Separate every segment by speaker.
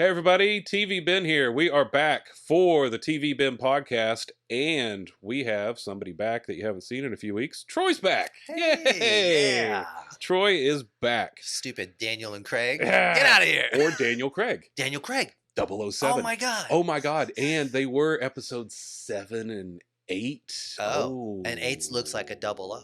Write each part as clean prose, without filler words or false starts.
Speaker 1: Hey everybody, TV Ben here. We are back for the TV Ben podcast, and we have somebody back that you haven't seen in a few weeks. Troy's back.
Speaker 2: Hey,
Speaker 1: Yay!
Speaker 2: yeah.
Speaker 1: Troy is back.
Speaker 2: Stupid Daniel and Craig.
Speaker 1: Yeah.
Speaker 2: Get out of here.
Speaker 1: Or Daniel Craig.
Speaker 2: Daniel Craig.
Speaker 1: 007.
Speaker 2: Oh my God.
Speaker 1: Oh my God. And they were episodes 7 and 8.
Speaker 2: Oh. And 8 looks like a 00.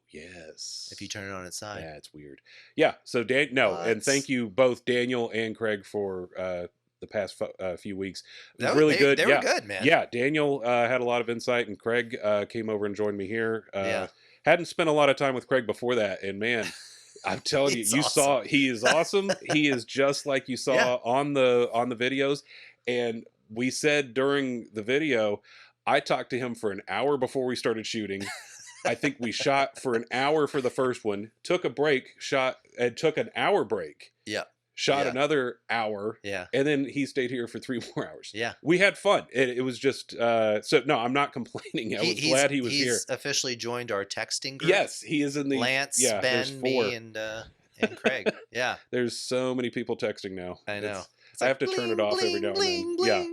Speaker 1: Yes.
Speaker 2: If you turn it on its side.
Speaker 1: Yeah, it's weird. Yeah, so and thank you both Daniel and Craig for the past few weeks. It was really good.
Speaker 2: They were good, man.
Speaker 1: Yeah, Daniel had a lot of insight, and Craig came over and joined me here.
Speaker 2: Yeah.
Speaker 1: Hadn't spent a lot of time with Craig before that, and man, I'm telling you, saw he is awesome. He is just like you saw on the videos, and we said during the video, I talked to him for an hour before we started shooting. I think we shot for an hour for the first one, took a break, took an hour break.
Speaker 2: Yeah.
Speaker 1: Shot another hour.
Speaker 2: Yeah.
Speaker 1: And then he stayed here for 3 more hours.
Speaker 2: Yeah.
Speaker 1: We had fun. It was just, so no, I'm not complaining. I was glad he was here.
Speaker 2: He's officially joined our texting group.
Speaker 1: Yes, he is in the...
Speaker 2: Lance, Ben, me, and Craig. Yeah.
Speaker 1: There's so many people texting now.
Speaker 2: I know.
Speaker 1: I have to turn it off every now and then. Yeah.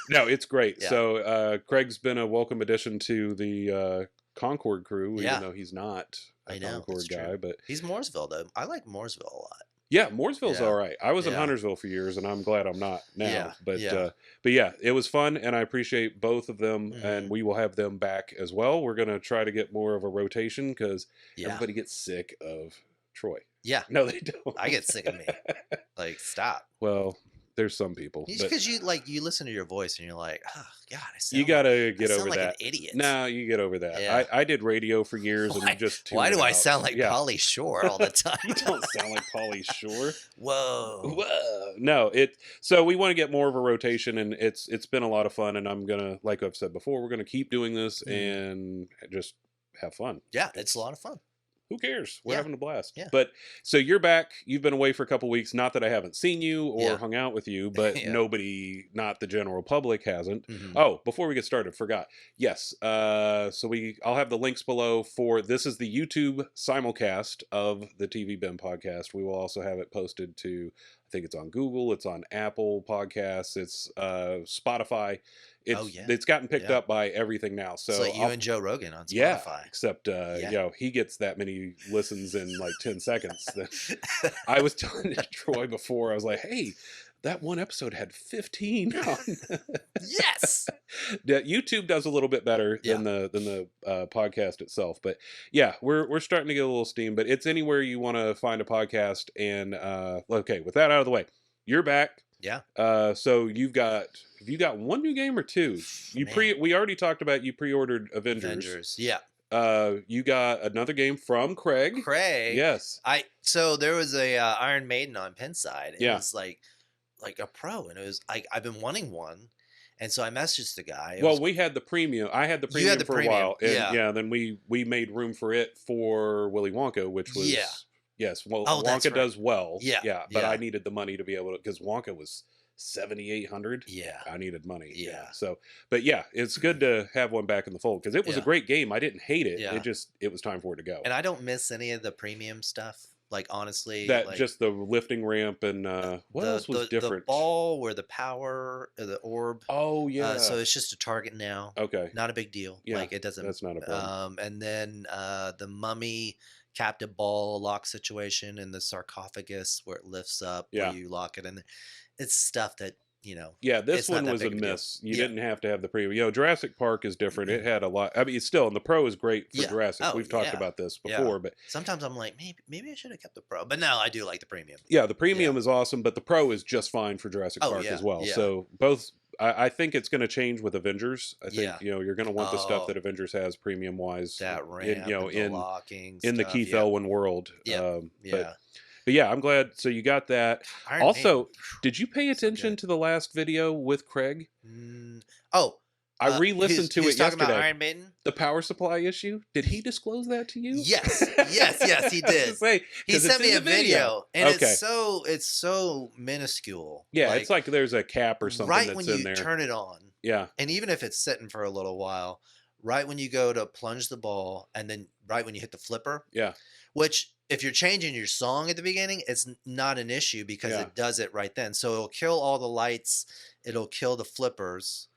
Speaker 1: No, it's great.
Speaker 2: Yeah.
Speaker 1: So Craig's been a welcome addition to the Concord crew, even though he's not a Concord guy. But
Speaker 2: he's Mooresville, though. I like Mooresville a lot.
Speaker 1: Yeah, Mooresville's all right. I was in Huntersville for years, and I'm glad I'm not now. But yeah, it was fun, and I appreciate both of them, and we will have them back as well. We're going to try to get more of a rotation because everybody gets sick of Troy.
Speaker 2: Yeah.
Speaker 1: No, they don't.
Speaker 2: I get sick of me. Like, stop.
Speaker 1: Well, there's some people.
Speaker 2: Because you listen to your voice and you're like, oh God,
Speaker 1: you gotta get over
Speaker 2: like
Speaker 1: that.
Speaker 2: An idiot.
Speaker 1: No, you get over that.
Speaker 2: Yeah.
Speaker 1: I did radio for years and just
Speaker 2: why do I sound like Pauly Shore all the time?
Speaker 1: You don't sound like Pauly Shore.
Speaker 2: Whoa.
Speaker 1: No, so we want to get more of a rotation, and it's been a lot of fun, and I'm gonna, like I've said before, we're gonna keep doing this and just have fun.
Speaker 2: Yeah, it's a lot of fun.
Speaker 1: Who cares? We're having a blast.
Speaker 2: Yeah.
Speaker 1: But so you're back. You've been away for a couple weeks. Not that I haven't seen you or hung out with you, but nobody, not the general public, hasn't. Oh, before we get started, forgot. Yes. So I'll have the links below for this is the YouTube simulcast of the TV Ben podcast. We will also have it posted to, I think it's on Google, it's on Apple Podcasts, it's Spotify. It's gotten picked up by everything now. So
Speaker 2: it's like you and Joe Rogan on Spotify.
Speaker 1: Yeah, except he gets that many listens in like 10 seconds. I was telling Troy before, I was like, hey, that one episode had 15 on.
Speaker 2: Yes.
Speaker 1: YouTube does a little bit better than the podcast itself, but yeah, we're starting to get a little steam. But it's anywhere you want to find a podcast. And okay, with that out of the way, you're back.
Speaker 2: Yeah.
Speaker 1: So have you got one new game or two? We already talked about you pre-ordered Avengers.
Speaker 2: Yeah.
Speaker 1: You got another game from Craig. Yes.
Speaker 2: So there was a Iron Maiden on Pinside. It was like a pro, and it was I've been wanting one. And so I messaged the guy.
Speaker 1: We had the premium. I had the premium for a while. And then we made room for it for Willy Wonka, which was yes. Well, Wonka does well. Yeah. But I needed the money to be able to, because Wonka was $7,800.
Speaker 2: Yeah.
Speaker 1: I needed money.
Speaker 2: Yeah.
Speaker 1: So, but yeah, it's good to have one back in the fold because it was a great game. I didn't hate it.
Speaker 2: Yeah.
Speaker 1: It was time for it to go.
Speaker 2: And I don't miss any of the premium stuff. Like, honestly,
Speaker 1: just the lifting ramp and what else was different?
Speaker 2: The ball where the power, the orb.
Speaker 1: Oh yeah.
Speaker 2: So it's just a target now.
Speaker 1: Okay.
Speaker 2: Not a big deal.
Speaker 1: Yeah.
Speaker 2: Like, it doesn't.
Speaker 1: That's not a problem.
Speaker 2: And then the mummy captive ball lock situation in the sarcophagus where it lifts up.
Speaker 1: Yeah.
Speaker 2: Where you lock it in. It's stuff that,
Speaker 1: Yeah, this one was a miss. You didn't have to have the premium. Jurassic Park is different. It had a lot. I mean, it's still, and the Pro is great for Jurassic. We've talked about this before, but
Speaker 2: sometimes I'm like, maybe I should have kept the Pro. But no, I do like the premium.
Speaker 1: Yeah, the premium is awesome, but the Pro is just fine for Jurassic Park as well. Yeah. So both. I think it's going to change with Avengers. I think you're going to want the stuff that Avengers has premium wise.
Speaker 2: That ramp,
Speaker 1: in the Keith Elwin world. But yeah, I'm glad. So you got that. Did you pay attention to the last video with Craig? I re-listened to it yesterday.
Speaker 2: Talking about Iron Maiden?
Speaker 1: The power supply issue. Did he disclose that to you?
Speaker 2: Yes, he did. He sent me a video, and it's so minuscule.
Speaker 1: Yeah, it's like there's a cap or something
Speaker 2: right
Speaker 1: that's
Speaker 2: when
Speaker 1: in
Speaker 2: you
Speaker 1: there.
Speaker 2: Turn it on.
Speaker 1: Yeah,
Speaker 2: and even if it's sitting for a little while, right when you go to plunge the ball, and then right when you hit the flipper.
Speaker 1: Yeah,
Speaker 2: which if you're changing your song at the beginning, it's not an issue because
Speaker 1: Yeah.
Speaker 2: it does it right then. So it'll kill all the lights. It'll kill the flippers.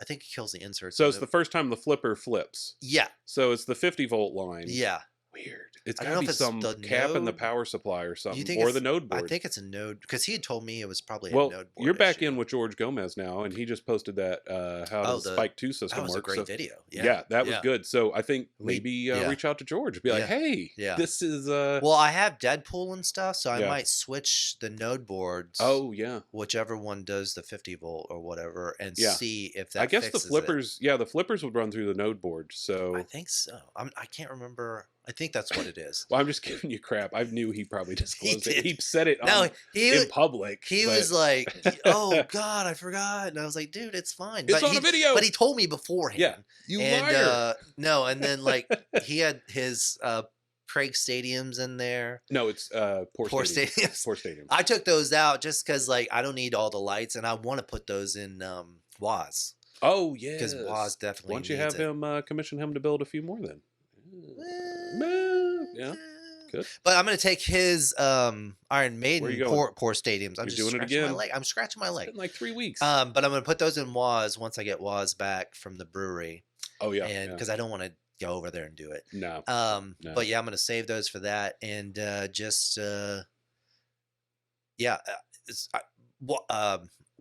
Speaker 2: I think it kills the inserts.
Speaker 1: So it's the first time the flipper flips.
Speaker 2: Yeah.
Speaker 1: So it's the 50-volt line.
Speaker 2: Yeah.
Speaker 1: Weird. It's
Speaker 2: I
Speaker 1: got
Speaker 2: don't
Speaker 1: to
Speaker 2: know
Speaker 1: be
Speaker 2: if it's
Speaker 1: some
Speaker 2: the
Speaker 1: cap in the
Speaker 2: node.
Speaker 1: power supply or something,
Speaker 2: think
Speaker 1: or
Speaker 2: it's
Speaker 1: the node board.
Speaker 2: I think it's a node because he had told me it was probably a
Speaker 1: Well,
Speaker 2: node board
Speaker 1: you're back
Speaker 2: issue.
Speaker 1: in with George Gomez now, and he just posted that how does the Spike 2 system
Speaker 2: That was
Speaker 1: work.
Speaker 2: a great
Speaker 1: So,
Speaker 2: video.
Speaker 1: yeah, that was good. So I think maybe
Speaker 2: yeah.
Speaker 1: reach out to George, be like, hey, this is
Speaker 2: Well, I have Deadpool and stuff, so I
Speaker 1: Yeah.
Speaker 2: might switch the node boards.
Speaker 1: oh yeah,
Speaker 2: Whichever one does the 50 volt or whatever, and
Speaker 1: Yeah.
Speaker 2: see if that.
Speaker 1: I guess the
Speaker 2: fixes
Speaker 1: flippers, yeah, the flippers would run through the node board. So
Speaker 2: I think so. I can't remember. I think that's what it is.
Speaker 1: well, I'm just giving you crap. I knew he probably disclosed it.
Speaker 2: did.
Speaker 1: He said it
Speaker 2: No,
Speaker 1: in public.
Speaker 2: He
Speaker 1: but-
Speaker 2: was like, "Oh God, I forgot," and I was like, "Dude, it's fine."
Speaker 1: It's
Speaker 2: But
Speaker 1: on a video.
Speaker 2: But he told me beforehand.
Speaker 1: Yeah, you
Speaker 2: and
Speaker 1: liar.
Speaker 2: no, and then like he had his Craig Stadiums in there.
Speaker 1: No, it's Poor Stadiums.
Speaker 2: Stadiums.
Speaker 1: Poor Stadiums.
Speaker 2: I took those out just because like I don't need all the lights, and I want to put those in Woz.
Speaker 1: Oh yeah,
Speaker 2: Because Woz definitely.
Speaker 1: Why don't you
Speaker 2: needs
Speaker 1: have
Speaker 2: it.
Speaker 1: him commission him to build a few more then? Yeah, good.
Speaker 2: But I'm gonna take his Iron
Speaker 1: Where
Speaker 2: Maiden
Speaker 1: you going?
Speaker 2: poor stadiums. I'm
Speaker 1: You're
Speaker 2: just
Speaker 1: doing it
Speaker 2: scratching my
Speaker 1: again?
Speaker 2: leg. I'm scratching my
Speaker 1: It's
Speaker 2: leg.
Speaker 1: been like 3 weeks.
Speaker 2: But I'm gonna put those in Woz once I get Woz back from the brewery,
Speaker 1: oh yeah,
Speaker 2: and because I don't want to go over there and do it.
Speaker 1: no. No.
Speaker 2: But yeah, I'm gonna save those for that, and yeah, it's,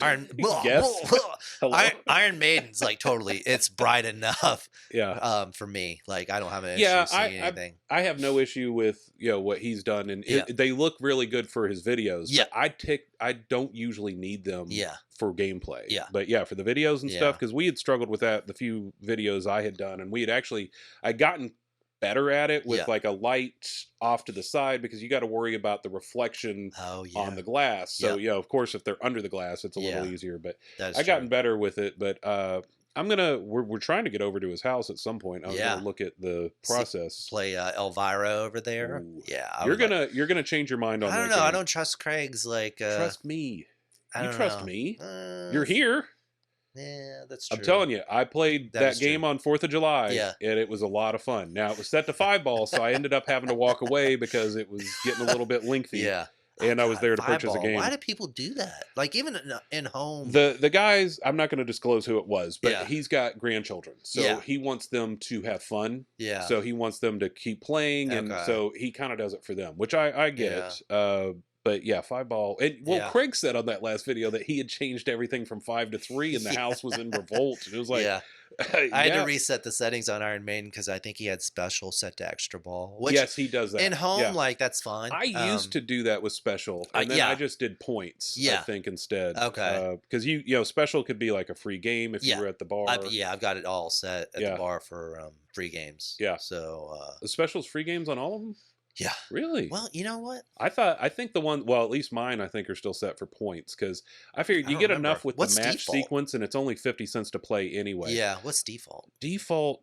Speaker 2: Iron
Speaker 1: Yes. Hello.
Speaker 2: Iron Maiden's like totally. It's bright enough.
Speaker 1: Yeah.
Speaker 2: For me, like I don't have an issue
Speaker 1: Yeah,
Speaker 2: seeing anything.
Speaker 1: I have no issue with what he's done, and
Speaker 2: Yeah.
Speaker 1: they look really good for his videos.
Speaker 2: Yeah.
Speaker 1: but I don't usually need them.
Speaker 2: Yeah.
Speaker 1: For gameplay.
Speaker 2: Yeah.
Speaker 1: But yeah, for the videos and
Speaker 2: Yeah.
Speaker 1: stuff, because we had struggled with that the few videos I had done, and we had I'd gotten better at it with
Speaker 2: Yeah.
Speaker 1: like a light off to the side because you got to worry about the reflection
Speaker 2: Oh yeah,
Speaker 1: on the glass. So
Speaker 2: Yeah.
Speaker 1: of course, if they're under the glass, it's a little
Speaker 2: Yeah.
Speaker 1: easier. But
Speaker 2: that's
Speaker 1: I gotten
Speaker 2: true.
Speaker 1: better with it. But we're trying to get over to his house at some point. I was
Speaker 2: Yeah.
Speaker 1: gonna look at the process.
Speaker 2: Play Elvira over there.
Speaker 1: Ooh.
Speaker 2: Yeah,
Speaker 1: You're gonna change your mind on
Speaker 2: I don't
Speaker 1: that
Speaker 2: know. I
Speaker 1: game.
Speaker 2: don't trust Craig's like.
Speaker 1: Trust me.
Speaker 2: I
Speaker 1: You
Speaker 2: don't
Speaker 1: trust
Speaker 2: know.
Speaker 1: me.
Speaker 2: Uh,
Speaker 1: You're here.
Speaker 2: Yeah, that's true.
Speaker 1: I'm telling you, I played
Speaker 2: That
Speaker 1: that
Speaker 2: is
Speaker 1: game
Speaker 2: true.
Speaker 1: on 4th of July,
Speaker 2: Yeah.
Speaker 1: and it was a lot of fun. Now, it was set to 5-ball, so I ended up having to walk away because it was getting a little bit lengthy.
Speaker 2: Yeah.
Speaker 1: And I was there to purchase a
Speaker 2: 5-ball.
Speaker 1: game.
Speaker 2: Why do people do that? Like even in home.
Speaker 1: The guys, I'm not going to disclose who it was, but
Speaker 2: Yeah.
Speaker 1: he's got grandchildren, so
Speaker 2: Yeah.
Speaker 1: he wants them to have fun.
Speaker 2: Yeah.
Speaker 1: So he wants them to keep playing, and
Speaker 2: Okay.
Speaker 1: so he kind of does it for them, which I get. But yeah, 5-ball. And
Speaker 2: Yeah.
Speaker 1: Craig said on that last video that he had changed everything from 5 to 3, and the house was in revolt. And it was like,
Speaker 2: yeah. I had
Speaker 1: yeah.
Speaker 2: to reset the settings on Iron Maiden because I think he had special set to extra ball. Which
Speaker 1: Yes, he does that.
Speaker 2: in home,
Speaker 1: Yeah.
Speaker 2: like that's fine.
Speaker 1: I used to do that with special, and then
Speaker 2: yeah.
Speaker 1: I just did points. I
Speaker 2: Yeah.
Speaker 1: think instead.
Speaker 2: Okay.
Speaker 1: Because special could be like a free game if
Speaker 2: Yeah.
Speaker 1: you were at the bar.
Speaker 2: I've got it all set at
Speaker 1: Yeah.
Speaker 2: the bar for free games.
Speaker 1: Yeah.
Speaker 2: So
Speaker 1: The specials free games on all of them.
Speaker 2: yeah.
Speaker 1: Really?
Speaker 2: Well, you know what?
Speaker 1: I think the one. Well, at least mine. I think are still set for points because I figured
Speaker 2: I
Speaker 1: you
Speaker 2: don't
Speaker 1: get
Speaker 2: remember.
Speaker 1: enough with
Speaker 2: What's
Speaker 1: the match
Speaker 2: default?
Speaker 1: sequence, and it's only 50 cents to play anyway.
Speaker 2: Yeah. What's default?
Speaker 1: Default.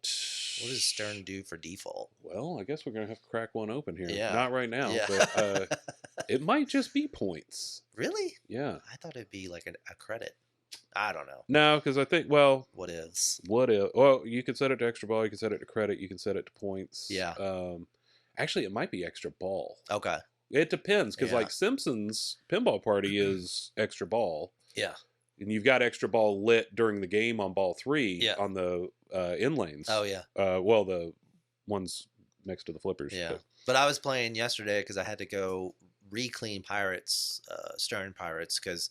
Speaker 2: What does Stern do for default?
Speaker 1: Well, I guess we're gonna have to crack one open here.
Speaker 2: Yeah.
Speaker 1: Not right now,
Speaker 2: Yeah.
Speaker 1: but it might just be points.
Speaker 2: Really?
Speaker 1: Yeah.
Speaker 2: I thought it'd be like a credit. I don't know.
Speaker 1: No, because I think
Speaker 2: What is?
Speaker 1: what if? Well, you can set it to extra ball. You can set it to credit. You can set it to points.
Speaker 2: Yeah.
Speaker 1: Actually, it might be extra ball.
Speaker 2: Okay.
Speaker 1: It depends because
Speaker 2: Yeah.
Speaker 1: like Simpsons Pinball Party is extra ball.
Speaker 2: Yeah.
Speaker 1: And you've got extra ball lit during the game on ball 3
Speaker 2: Yeah.
Speaker 1: on the in lanes.
Speaker 2: Oh yeah.
Speaker 1: Well, the ones next to the flippers.
Speaker 2: Yeah. But I was playing yesterday because I had to go re-clean Pirates, Stern Pirates, because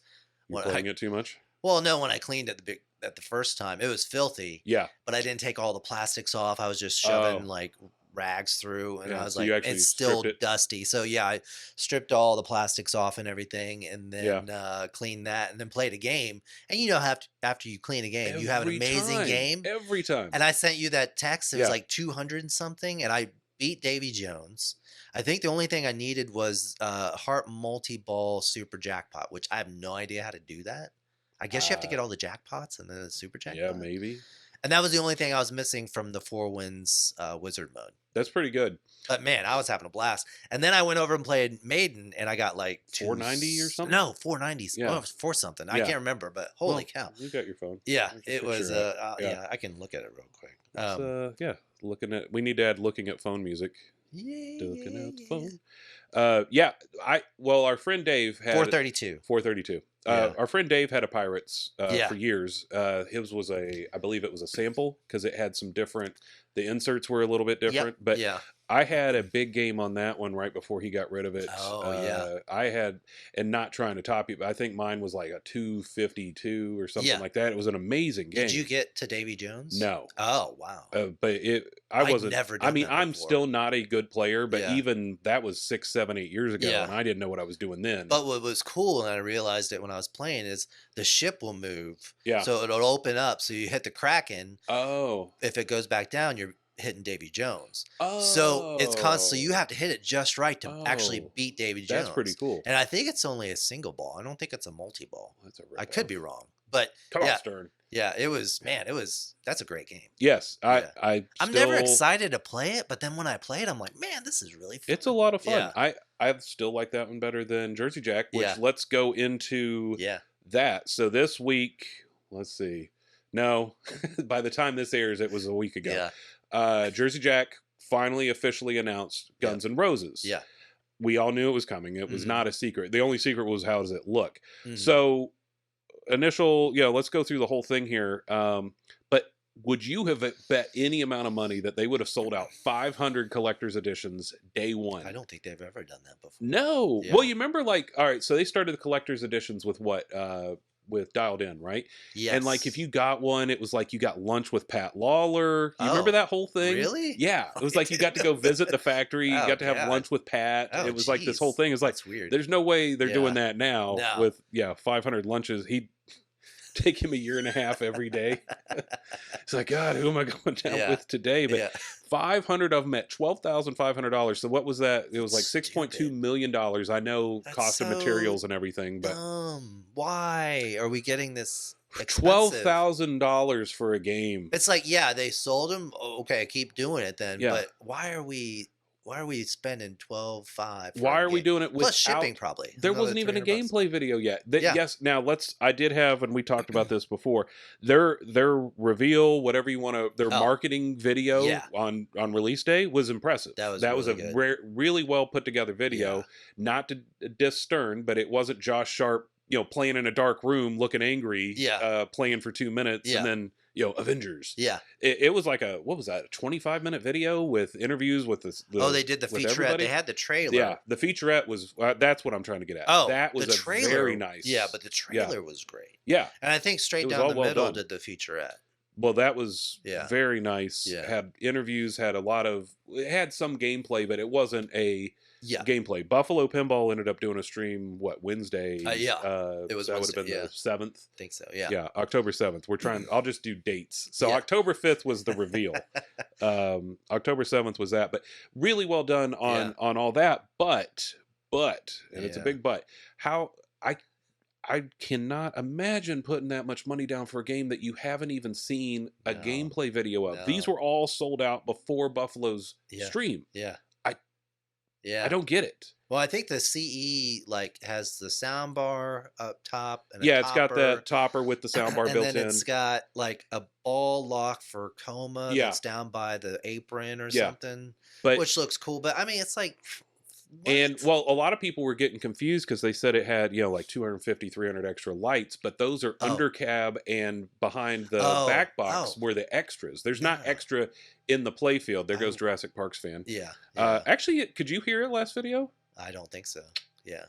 Speaker 1: You playing it too much?
Speaker 2: well, no, when I cleaned it at the first time, it was filthy.
Speaker 1: Yeah.
Speaker 2: But I didn't take all the plastics off. I was just shoving
Speaker 1: Oh.
Speaker 2: like rags through, and
Speaker 1: Yeah,
Speaker 2: I was
Speaker 1: so you
Speaker 2: like,
Speaker 1: actually
Speaker 2: it's still
Speaker 1: stripped it?
Speaker 2: dusty. So yeah, I stripped all the plastics off and everything, and then cleaned that, and then played a game. And you know, after you clean a game, you have an
Speaker 1: Every
Speaker 2: amazing
Speaker 1: time.
Speaker 2: game.
Speaker 1: Every time.
Speaker 2: And I sent you that text. It was
Speaker 1: Yeah.
Speaker 2: like 200 and something, and I beat Davy Jones. I think the only thing I needed was Heart multi-ball super jackpot, which I have no idea how to do that. I guess you have to get all the jackpots and then the super jackpot.
Speaker 1: Yeah, maybe.
Speaker 2: And that was the only thing I was missing from the 4 Winds wizard mode.
Speaker 1: That's pretty good.
Speaker 2: But man, I was having a blast. And then I went over and played Maiden, and I got like
Speaker 1: 490 or something?
Speaker 2: No, 490s.
Speaker 1: Yeah.
Speaker 2: Oh, it was 4 something. I
Speaker 1: Yeah.
Speaker 2: can't remember, but holy
Speaker 1: Well,
Speaker 2: cow.
Speaker 1: You got your phone.
Speaker 2: Yeah,
Speaker 1: I can
Speaker 2: it was.
Speaker 1: picture it.
Speaker 2: Yeah, I can look at it real quick.
Speaker 1: It's, yeah, we need to add looking at phone music.
Speaker 2: Yeah,
Speaker 1: Looking
Speaker 2: yeah,
Speaker 1: at the
Speaker 2: yeah.
Speaker 1: phone. Yeah, our friend Dave had
Speaker 2: 432.
Speaker 1: 432.
Speaker 2: Yeah.
Speaker 1: Our friend Dave had a Pirates
Speaker 2: Yeah.
Speaker 1: for years. His was I believe it was a sample because it had some different. The inserts were a little bit
Speaker 2: Yep.
Speaker 1: different, but
Speaker 2: Yeah.
Speaker 1: I had a big game on that one right before he got rid of it.
Speaker 2: Oh, yeah.
Speaker 1: I had, and not trying to top you, but I think mine was like a 252 or something
Speaker 2: Yeah.
Speaker 1: like that. It was an amazing game.
Speaker 2: Did you get to Davy Jones?
Speaker 1: No.
Speaker 2: Oh, wow.
Speaker 1: But I
Speaker 2: I'd
Speaker 1: wasn't.
Speaker 2: never
Speaker 1: I
Speaker 2: done
Speaker 1: mean,
Speaker 2: that
Speaker 1: I'm
Speaker 2: before.
Speaker 1: still not a good player, but
Speaker 2: Yeah.
Speaker 1: even that was 6, 7, 8 years ago,
Speaker 2: Yeah.
Speaker 1: and I didn't know what I was doing then.
Speaker 2: But what was cool, and I realized it when I was playing, is the ship will move.
Speaker 1: Yeah.
Speaker 2: So it'll open up. So you hit the Kraken.
Speaker 1: Oh.
Speaker 2: If it goes back down, you're hitting Davy Jones.
Speaker 1: Oh.
Speaker 2: So it's constant. So you have to hit it just right to actually
Speaker 1: Oh.
Speaker 2: beat Davy Jones.
Speaker 1: That's pretty cool.
Speaker 2: And I think it's only a single ball. I don't think it's a multi-ball.
Speaker 1: That's a
Speaker 2: I could be wrong. But
Speaker 1: Come
Speaker 2: yeah,
Speaker 1: on, Stern.
Speaker 2: yeah, it was, man, that's a great game.
Speaker 1: Yes,
Speaker 2: Yeah.
Speaker 1: I'm
Speaker 2: never excited to play it, but then when I play it, I'm like, man, this is really fun.
Speaker 1: It's a lot of fun.
Speaker 2: Yeah.
Speaker 1: I still like that one better than Jersey Jack, which
Speaker 2: Yeah.
Speaker 1: let's go into that. So this week, let's see. No, by the time this airs, it was a week ago.
Speaker 2: Yeah.
Speaker 1: Jersey Jack finally officially announced Guns N' Roses.
Speaker 2: Yeah.
Speaker 1: We all knew it was coming. It was not a secret. The only secret was how does it look. So let's go through the whole thing here. But would you have bet any amount of money that they would have sold out 500 collector's editions day one?
Speaker 2: I don't think they've ever done that before.
Speaker 1: No.
Speaker 2: Yeah.
Speaker 1: Well, you remember, like, all right, so they started the collector's editions with what? With Dialed In, right?
Speaker 2: Yes.
Speaker 1: And like, if you got one, it was like you got lunch with Pat Lawler. You remember that whole thing?
Speaker 2: Really?
Speaker 1: Yeah. It was like you got to go visit the factory. You got to have lunch with Pat.
Speaker 2: Oh,
Speaker 1: it was like this whole thing. It's like,
Speaker 2: that's weird.
Speaker 1: There's no way they're doing that now with 500 lunches. He'd take him a year and a half every day. It's like, God, who am I going down with today? But 500 of them at $12,500. So what was that? It was like $6.2 million. I know cost of materials and everything, but
Speaker 2: why are we getting this
Speaker 1: expensive? $12,000 for a game.
Speaker 2: It's like, they sold them. Okay, keep doing it then. Yeah. But why are we spending $12,500?
Speaker 1: Why are we doing it
Speaker 2: plus shipping? Probably
Speaker 1: there wasn't even a gameplay video yet. Yes, now I did have, and we talked about this before. Their reveal, whatever you want to, their marketing video on release day was impressive. That was really a really well put together video. Not to diss Stern, but it wasn't Josh Sharp, playing in a dark room, looking angry, playing for 2 minutes, and then. Avengers. Yeah. It was like what was that? A 25-minute video with interviews with
Speaker 2: they did the featurette. Everybody. They had the trailer.
Speaker 1: Yeah, the featurette was. That's what I'm trying to get at.
Speaker 2: Oh,
Speaker 1: that was
Speaker 2: the trailer,
Speaker 1: very nice.
Speaker 2: Yeah, but the trailer was great.
Speaker 1: Yeah,
Speaker 2: and I think Straight Down the Middle did the featurette.
Speaker 1: Well, that was very nice. Yeah. Had interviews. Had a lot of. It had some gameplay, but it wasn't a. Gameplay. Buffalo Pinball ended up doing a stream Wednesday.
Speaker 2: It was
Speaker 1: that would have been the 7th.
Speaker 2: I think so. Yeah.
Speaker 1: Yeah, October 7th. We're trying. I'll just do dates. So October 5th was the reveal. October 7th was that, but really well done on all that. But and it's a big but. How I cannot imagine putting that much money down for a game that you haven't even seen a gameplay video of. No. These were all sold out before Buffalo's stream.
Speaker 2: Yeah.
Speaker 1: I don't get it.
Speaker 2: Well, I think the CE has the sound bar up top. And
Speaker 1: it's got that topper with the sound bar built in.
Speaker 2: And then it's got like a ball lock for coma that's down by the apron or something, which looks cool. But I mean, it's like... What?
Speaker 1: And a lot of people were getting confused because they said it had, like 250, 300 extra lights, but those are under cab and behind the back box were the extras. There's not extra in the playfield. There goes Jurassic Parks fan.
Speaker 2: Yeah.
Speaker 1: Actually, could you hear it last video?
Speaker 2: I don't think so. Yeah.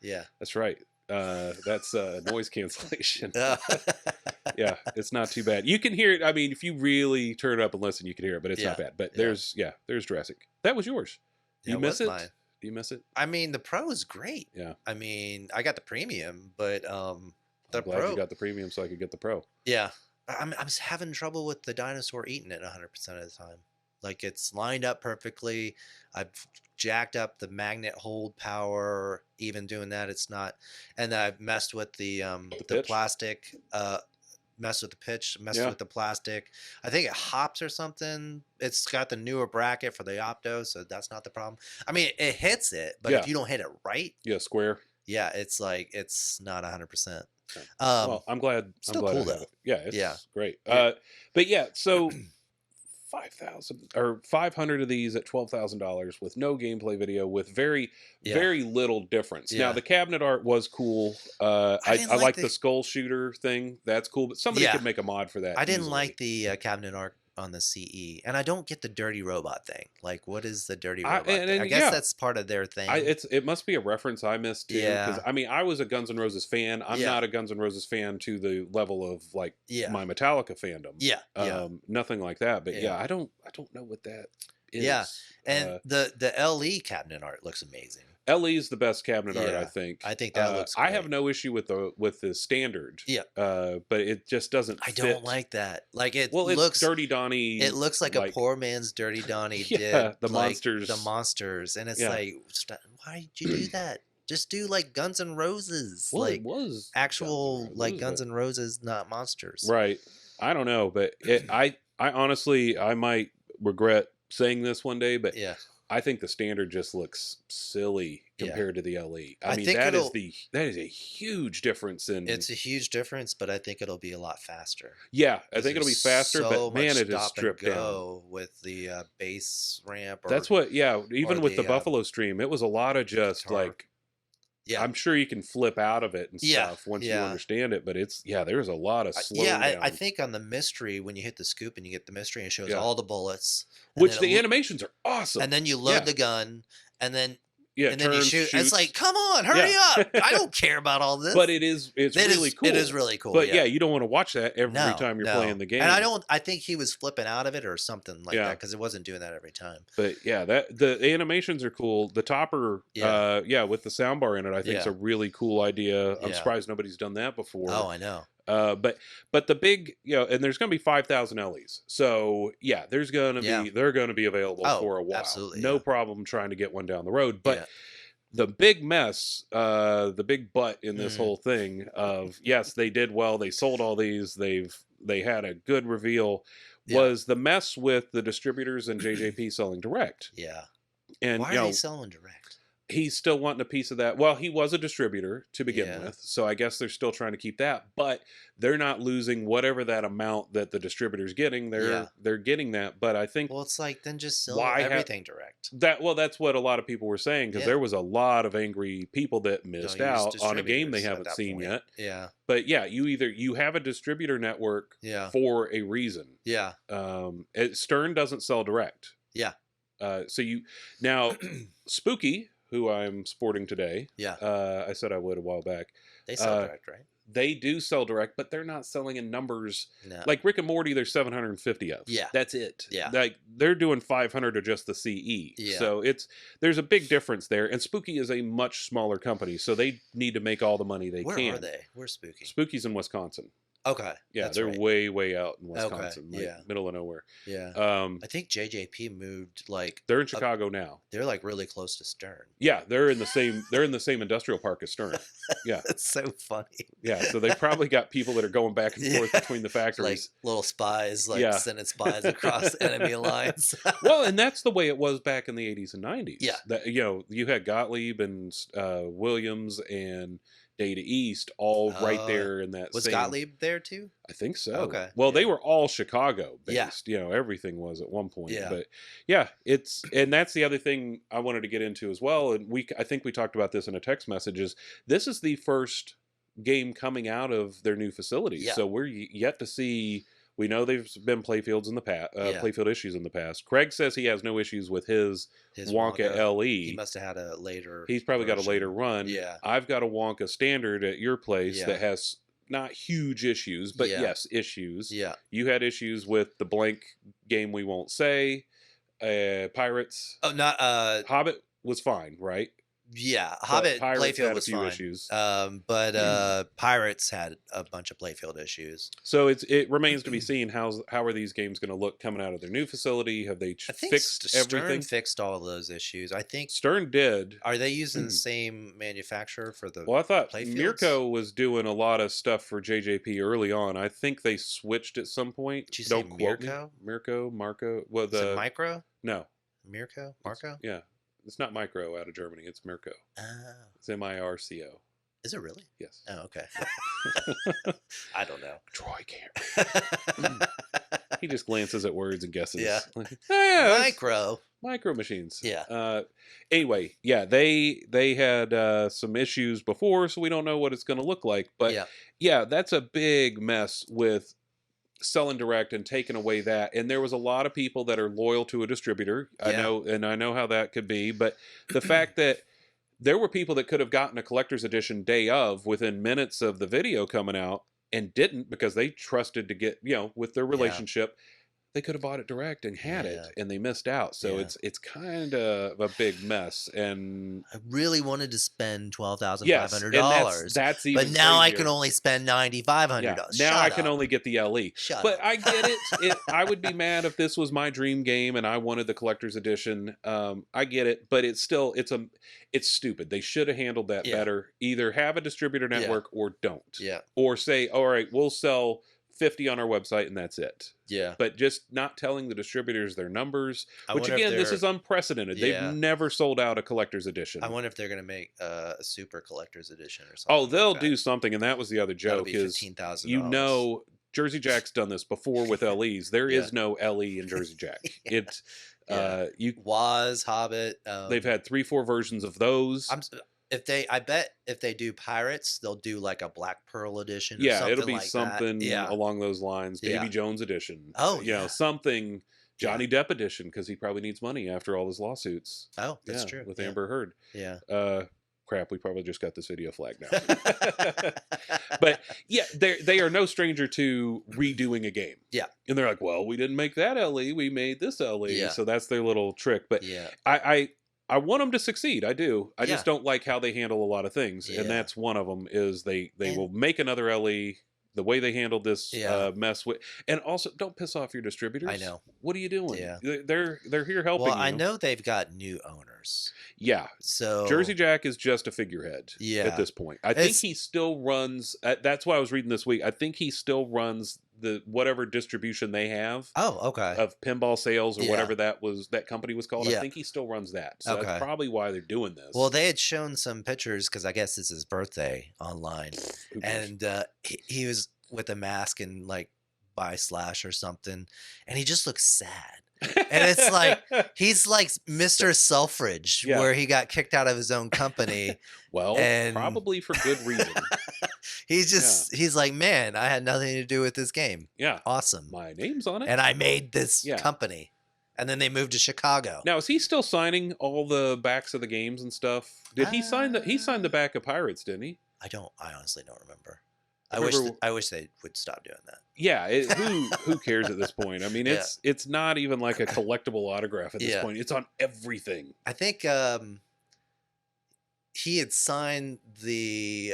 Speaker 1: Yeah. That's right. That's noise cancellation. Yeah, it's not too bad. You can hear it. I mean, if you really turn it up and listen, you can hear it, but it's not bad. But there's Jurassic. That was yours. Do you miss it? Mine. Do you miss it?
Speaker 2: I mean, the Pro is great.
Speaker 1: Yeah.
Speaker 2: I mean, I got the Premium, but the
Speaker 1: I'm glad
Speaker 2: Pro.
Speaker 1: You got the Premium so I could get the Pro.
Speaker 2: Yeah. I'm having trouble with the dinosaur eating it 100% of the time. Like, it's lined up perfectly. I've jacked up the magnet hold power. Even doing that, it's not. And I've messed with the plastic. Messed with the pitch, messed with the plastic. I think it hops or something. It's got the newer bracket for the Opto, so that's not the problem. I mean, it hits it, but if you don't hit it right,
Speaker 1: square.
Speaker 2: Yeah, it's like it's not 100%.
Speaker 1: Well, I'm glad.
Speaker 2: Still
Speaker 1: I'm glad
Speaker 2: cool though.
Speaker 1: Yeah, it's great. But so 5,000 or 500 of these at $12,000 with no gameplay video, with very
Speaker 2: Yeah.
Speaker 1: very little difference. Now
Speaker 2: Yeah.
Speaker 1: the cabinet art was cool. I
Speaker 2: didn't
Speaker 1: like
Speaker 2: like
Speaker 1: the skull shooter thing. That's cool, but somebody
Speaker 2: Yeah.
Speaker 1: could make a mod for that.
Speaker 2: I didn't
Speaker 1: easily.
Speaker 2: like the cabinet art on the CE, and I don't get the dirty robot thing. Like, what is the dirty robot thing? I guess
Speaker 1: yeah.
Speaker 2: that's part of their thing.
Speaker 1: It must be a reference I missed too. Because
Speaker 2: Yeah.
Speaker 1: I mean, I was a Guns N' Roses fan. I'm
Speaker 2: Yeah.
Speaker 1: not a Guns N' Roses fan to the level of like
Speaker 2: Yeah.
Speaker 1: my Metallica fandom.
Speaker 2: Yeah. Yeah.
Speaker 1: Nothing like that. But
Speaker 2: Yeah.
Speaker 1: yeah, I don't know what that is.
Speaker 2: Yeah. And the LE cabinet art looks amazing.
Speaker 1: LE's the best cabinet art,
Speaker 2: Yeah.
Speaker 1: I think.
Speaker 2: I think that looks
Speaker 1: I have
Speaker 2: great.
Speaker 1: no issue with the standard.
Speaker 2: Yeah.
Speaker 1: But it just doesn't.
Speaker 2: I
Speaker 1: fit.
Speaker 2: don't like that. Like, it
Speaker 1: Well,
Speaker 2: looks
Speaker 1: it's Dirty Donnie.
Speaker 2: It looks like a poor man's Dirty Donnie
Speaker 1: Yeah,
Speaker 2: did
Speaker 1: the
Speaker 2: like,
Speaker 1: monsters.
Speaker 2: The monsters, and it's
Speaker 1: Yeah.
Speaker 2: like, why did you do that? Just do like Guns N' Roses,
Speaker 1: Well,
Speaker 2: like
Speaker 1: it was
Speaker 2: actual like Guns
Speaker 1: but-
Speaker 2: N' Roses, not monsters.
Speaker 1: Right. I don't know, but I honestly I might regret saying this one day, but
Speaker 2: Yeah.
Speaker 1: I think the standard just looks silly
Speaker 2: Yeah.
Speaker 1: compared to the LE. I
Speaker 2: I
Speaker 1: mean,
Speaker 2: think
Speaker 1: that is
Speaker 2: it'll-
Speaker 1: that is a huge difference in.
Speaker 2: It's a huge difference, but I think it'll be a lot faster.
Speaker 1: Yeah, I
Speaker 2: 'Cause
Speaker 1: think it'll be
Speaker 2: there's
Speaker 1: faster,
Speaker 2: so
Speaker 1: but man,
Speaker 2: much
Speaker 1: it is
Speaker 2: stop and
Speaker 1: stripped down.
Speaker 2: go with the bass ramp. Or,
Speaker 1: That's what, yeah. Even
Speaker 2: or
Speaker 1: with the
Speaker 2: the,
Speaker 1: Buffalo stream, it was a lot of just
Speaker 2: guitar.
Speaker 1: like.
Speaker 2: Yeah.
Speaker 1: I'm sure you can flip out of it and
Speaker 2: Yeah,
Speaker 1: stuff once you
Speaker 2: yeah.
Speaker 1: understand it, but there's a lot of slowing
Speaker 2: yeah,
Speaker 1: down.
Speaker 2: I think on the mystery, when you hit the scoop and you get the mystery, and it shows
Speaker 1: Yeah.
Speaker 2: all the bullets, and
Speaker 1: Which
Speaker 2: then
Speaker 1: the
Speaker 2: it
Speaker 1: animations are awesome.
Speaker 2: and then you load
Speaker 1: Yeah.
Speaker 2: the gun, and then
Speaker 1: Yeah,
Speaker 2: and then you
Speaker 1: turns,
Speaker 2: shoot. And it's
Speaker 1: shoots.
Speaker 2: like, come on, hurry
Speaker 1: Yeah.
Speaker 2: up! I don't care about all this.
Speaker 1: But it's
Speaker 2: It
Speaker 1: really
Speaker 2: is-
Speaker 1: cool.
Speaker 2: It is really cool.
Speaker 1: But yeah, you don't want to watch that every
Speaker 2: No,
Speaker 1: time you're
Speaker 2: no.
Speaker 1: playing the game.
Speaker 2: And I think he was flipping out of it or something like
Speaker 1: Yeah.
Speaker 2: that, because it wasn't doing that every time.
Speaker 1: But yeah, that the animations are cool. The topper, with the soundbar in it, I think is
Speaker 2: Yeah.
Speaker 1: a really cool idea. I'm
Speaker 2: Yeah.
Speaker 1: surprised nobody's done that before.
Speaker 2: Oh, I know.
Speaker 1: But the big, and there's going to be 5,000 LEs. So yeah, they're going to be available
Speaker 2: Oh,
Speaker 1: for a while.
Speaker 2: absolutely,
Speaker 1: No
Speaker 2: yeah.
Speaker 1: problem trying to get one down the road. But
Speaker 2: Yeah.
Speaker 1: the big mess, the big butt in this
Speaker 2: Mhm.
Speaker 1: whole thing of, yes, they did well. They sold all these. They had a good reveal.
Speaker 2: Yeah.
Speaker 1: Was the mess with the distributors and JJP selling direct.
Speaker 2: Yeah.
Speaker 1: And
Speaker 2: Why are they selling direct?
Speaker 1: he's still wanting a piece of that. Well, he was a distributor to begin
Speaker 2: Yeah.
Speaker 1: with, so I guess they're still trying to keep that, but they're not losing whatever that amount that the distributor's getting. They're getting that, but I think
Speaker 2: Well, it's like, then just sell
Speaker 1: Why have-
Speaker 2: everything direct.
Speaker 1: that's what a lot of people were saying, because
Speaker 2: Yeah.
Speaker 1: there was a lot of angry people that missed
Speaker 2: Don't use
Speaker 1: out on a game they
Speaker 2: distributors at
Speaker 1: haven't
Speaker 2: that
Speaker 1: seen
Speaker 2: point.
Speaker 1: yet.
Speaker 2: Yeah.
Speaker 1: But yeah, you have a distributor network
Speaker 2: Yeah.
Speaker 1: for a reason.
Speaker 2: Yeah.
Speaker 1: Stern doesn't sell direct.
Speaker 2: Yeah.
Speaker 1: So now Spooky, who I'm sporting today,
Speaker 2: Yeah.
Speaker 1: I said I would a while back.
Speaker 2: They sell direct, right?
Speaker 1: They do sell direct, but they're not selling in numbers.
Speaker 2: No.
Speaker 1: Like Rick and Morty, there's 750 of.
Speaker 2: Yeah.
Speaker 1: That's it.
Speaker 2: Yeah.
Speaker 1: Like they're doing 500 of just the CE.
Speaker 2: Yeah.
Speaker 1: So there's a big difference there. And Spooky is a much smaller company, so they need to make all the money they
Speaker 2: Where
Speaker 1: can.
Speaker 2: are they? Where's Spooky?
Speaker 1: Spooky's in Wisconsin.
Speaker 2: Okay.
Speaker 1: Yeah,
Speaker 2: that's
Speaker 1: they're
Speaker 2: right.
Speaker 1: way out in Wisconsin, like
Speaker 2: yeah.
Speaker 1: middle of nowhere.
Speaker 2: Yeah. I think JJP moved like
Speaker 1: They're in Chicago now.
Speaker 2: they're like really close to Stern.
Speaker 1: Yeah, they're in the same industrial park as Stern. Yeah.
Speaker 2: That's so funny.
Speaker 1: Yeah, so they probably got people that are going back and forth
Speaker 2: Yeah.
Speaker 1: between the
Speaker 2: Like
Speaker 1: factories.
Speaker 2: little spies, like
Speaker 1: Yeah.
Speaker 2: sending spies across enemy lines.
Speaker 1: Well, and that's the way it was back in the 80s and 90s.
Speaker 2: Yeah.
Speaker 1: That, you had Gottlieb and Williams and Data East all right
Speaker 2: Oh,
Speaker 1: there in that
Speaker 2: Was
Speaker 1: same...
Speaker 2: Gottlieb there too?
Speaker 1: I think so.
Speaker 2: Okay,
Speaker 1: Well, they
Speaker 2: yeah.
Speaker 1: were all Chicago
Speaker 2: Yeah.
Speaker 1: based. Everything was at one point.
Speaker 2: Yeah.
Speaker 1: But yeah, and that's the other thing I wanted to get into as well. And I think we talked about this in a text message. Is this is the first game coming out of their new facility,
Speaker 2: Yeah.
Speaker 1: so we're yet to see. We know there's been playfields in the past,
Speaker 2: Yeah.
Speaker 1: playfield issues in the past. Craig says he has no issues with his Wonka
Speaker 2: He
Speaker 1: LE.
Speaker 2: must have had a later.
Speaker 1: He's probably got a
Speaker 2: version.
Speaker 1: later run.
Speaker 2: Yeah.
Speaker 1: I've got a Wonka standard at your place
Speaker 2: Yeah.
Speaker 1: that has not huge issues, but
Speaker 2: Yeah.
Speaker 1: yes, issues.
Speaker 2: Yeah.
Speaker 1: You had issues with the blank game we won't say, Pirates.
Speaker 2: Oh, not
Speaker 1: Hobbit was fine, right?
Speaker 2: yeah.
Speaker 1: But
Speaker 2: Hobbit
Speaker 1: Pirates
Speaker 2: playfield
Speaker 1: had
Speaker 2: was
Speaker 1: a few
Speaker 2: fine.
Speaker 1: issues.
Speaker 2: But Pirates had a bunch of playfield issues.
Speaker 1: So it remains to be seen how are these games going to look coming out of their new facility? Have they
Speaker 2: I think
Speaker 1: fixed
Speaker 2: Stern
Speaker 1: everything?
Speaker 2: fixed all of those issues. I think.
Speaker 1: Stern did.
Speaker 2: Are they using the same manufacturer for the?
Speaker 1: Well, I thought
Speaker 2: playfields?
Speaker 1: Mirko was doing a lot of stuff for JJP early on. I think they switched at some point.
Speaker 2: Did you say
Speaker 1: Don't quote me.
Speaker 2: Mirko?
Speaker 1: Marco. Well,
Speaker 2: Is it Micro?
Speaker 1: no,
Speaker 2: Mirko? Marco?
Speaker 1: yeah, it's not Micro out of Germany. It's Mirko.
Speaker 2: Oh.
Speaker 1: It's MIRCO.
Speaker 2: Is it really?
Speaker 1: Yes.
Speaker 2: Oh, okay. I don't know.
Speaker 1: Troy can't. He just glances at words and guesses.
Speaker 2: Yeah.
Speaker 1: Like, yeah,
Speaker 2: Micro
Speaker 1: machines.
Speaker 2: Yeah.
Speaker 1: Anyway, yeah, they had some issues before, so we don't know what it's going to look like. But yeah, that's a big mess with selling direct and taking away that. And there was a lot of people that are loyal to a distributor. I know how that could be. But the fact that there were people that could have gotten a collector's edition day of within minutes of the video coming out and didn't because they trusted to get, with their relationship. They could have bought it direct and had it, and they missed out. So it's kind of a big mess. And
Speaker 2: I really wanted to spend
Speaker 1: $12,500. That's even
Speaker 2: but now
Speaker 1: crazier.
Speaker 2: I can only spend $9,500.
Speaker 1: Now I can only get the LE.
Speaker 2: But
Speaker 1: I get it. I would be mad if this was my dream game and I wanted the collector's edition. I get it, but it's still it's stupid. They should have handled that better. Either have a distributor network or don't.
Speaker 2: Yeah.
Speaker 1: Or say, all right, we'll sell 50 on our website and that's it.
Speaker 2: Yeah.
Speaker 1: But just not telling the distributors their numbers, which again, this is unprecedented. They've never sold out a collector's edition.
Speaker 2: I wonder if they're going to make a super collector's edition or something.
Speaker 1: Oh, they'll do something. And that was the other joke is,
Speaker 2: $15,000.
Speaker 1: Jersey Jack's done this before with LEs. There is no LE in Jersey Jack. It's
Speaker 2: Waz, Hobbit.
Speaker 1: They've had 3-4 versions of those.
Speaker 2: I bet if they do Pirates, they'll do like a Black Pearl edition. Or
Speaker 1: it'll be
Speaker 2: like
Speaker 1: something along those lines. Davy Jones edition.
Speaker 2: Oh,
Speaker 1: something. Johnny Depp edition because he probably needs money after all his lawsuits.
Speaker 2: Oh, that's true.
Speaker 1: With Amber Heard.
Speaker 2: Yeah.
Speaker 1: Crap, we probably just got this video flagged now. But yeah, they are no stranger to redoing a game.
Speaker 2: Yeah.
Speaker 1: And they're like, well, we didn't make that LE, we made this LE.
Speaker 2: Yeah.
Speaker 1: So that's their little trick. But I want them to succeed. I do. I just don't like how they handle a lot of things. And that's one of them is they will make another LE the way they handled this mess with, and also don't piss off your distributors.
Speaker 2: I know.
Speaker 1: What are you doing?
Speaker 2: Yeah.
Speaker 1: They're here helping you.
Speaker 2: I know they've got new owners.
Speaker 1: Yeah.
Speaker 2: So
Speaker 1: Jersey Jack is just a figurehead at this point. I think he still runs, that's why I was reading this week. I think he still runs the whatever distribution they have.
Speaker 2: Oh, okay.
Speaker 1: Of Pinball Sales or whatever that company was called.
Speaker 2: Yeah.
Speaker 1: I think he still runs that. So that's probably why they're doing this.
Speaker 2: Well, they had shown some pictures because I guess it's his birthday online, and he was with a mask and like by Slash or something, and he just looks sad. And it's like he's like Mr. Selfridge, where he got kicked out of his own company.
Speaker 1: Well, and probably for good reason.
Speaker 2: He's like, man, I had nothing to do with this game.
Speaker 1: Yeah,
Speaker 2: awesome.
Speaker 1: My name's on it,
Speaker 2: and I made this company. And then they moved to Chicago.
Speaker 1: Now, is he still signing all the backs of the games and stuff? Did he sign he signed the back of Pirates, didn't he?
Speaker 2: I honestly don't remember. I wish they would stop doing that.
Speaker 1: Yeah, who cares at this point? I mean, it's not even like a collectible autograph at this point. It's on everything.
Speaker 2: I think he had signed the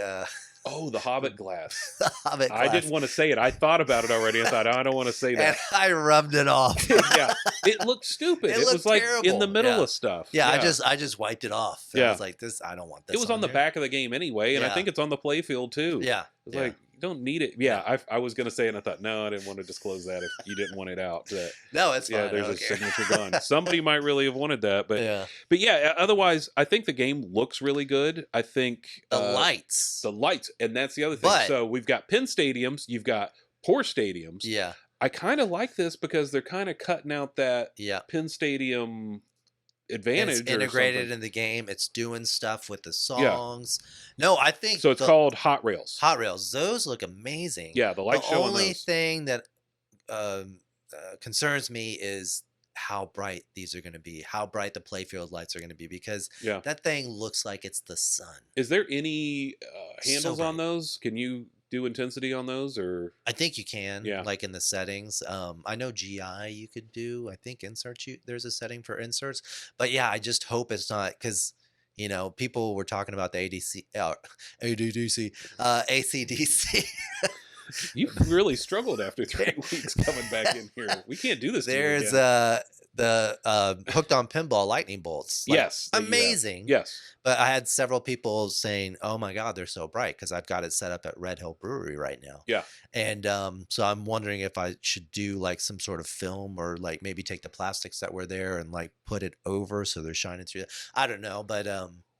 Speaker 1: the Hobbit glass.
Speaker 2: The Hobbit glass.
Speaker 1: I didn't want to say it. I thought about it already. I thought, I don't want to say that.
Speaker 2: And I rubbed it off.
Speaker 1: Yeah, it looked stupid. It was like
Speaker 2: terrible.
Speaker 1: In the middle of stuff.
Speaker 2: Yeah, I just wiped it off. I was like, I don't want this.
Speaker 1: It was on the back of the game anyway, and I think it's on the playfield too.
Speaker 2: Yeah,
Speaker 1: it's like. Don't need it. Yeah, I was gonna say, and I thought, no, I didn't want to disclose that if you didn't want it out. But,
Speaker 2: no, it's fine.
Speaker 1: Yeah, there's a signature gone. Somebody might really have wanted that, but yeah. Otherwise, I think the game looks really good. I think
Speaker 2: the lights,
Speaker 1: and that's the other thing. So we've got Penn stadiums, you've got poor stadiums.
Speaker 2: Yeah,
Speaker 1: I kind of like this because they're kind of cutting out that Penn Stadium advantage.
Speaker 2: It's integrated in the game. It's doing stuff with the songs. No, I think
Speaker 1: so. It's called Hot Rails.
Speaker 2: Hot Rails. Those look amazing.
Speaker 1: Yeah, the light show. The
Speaker 2: only thing that concerns me is how bright these are going to be. How bright the playfield lights are going to be, because that thing looks like it's the sun.
Speaker 1: Is there any handles on those? Can you do intensity on those, or
Speaker 2: I think you can, like in the settings. I know GI you could do. I think inserts, there's a setting for inserts, but I just hope it's not, because people were talking about the ACDC.
Speaker 1: You really struggled after 3 weeks coming back in here. We can't do this.
Speaker 2: There's the Hooked on Pinball lightning bolts. Amazing.
Speaker 1: Yes.
Speaker 2: But I had several people saying, oh my God, they're so bright, because I've got it set up at Red Hill Brewery right now.
Speaker 1: Yeah.
Speaker 2: And so I'm wondering if I should do like some sort of film, or like maybe take the plastics that were there and like put it over so they're shining through. I don't know, but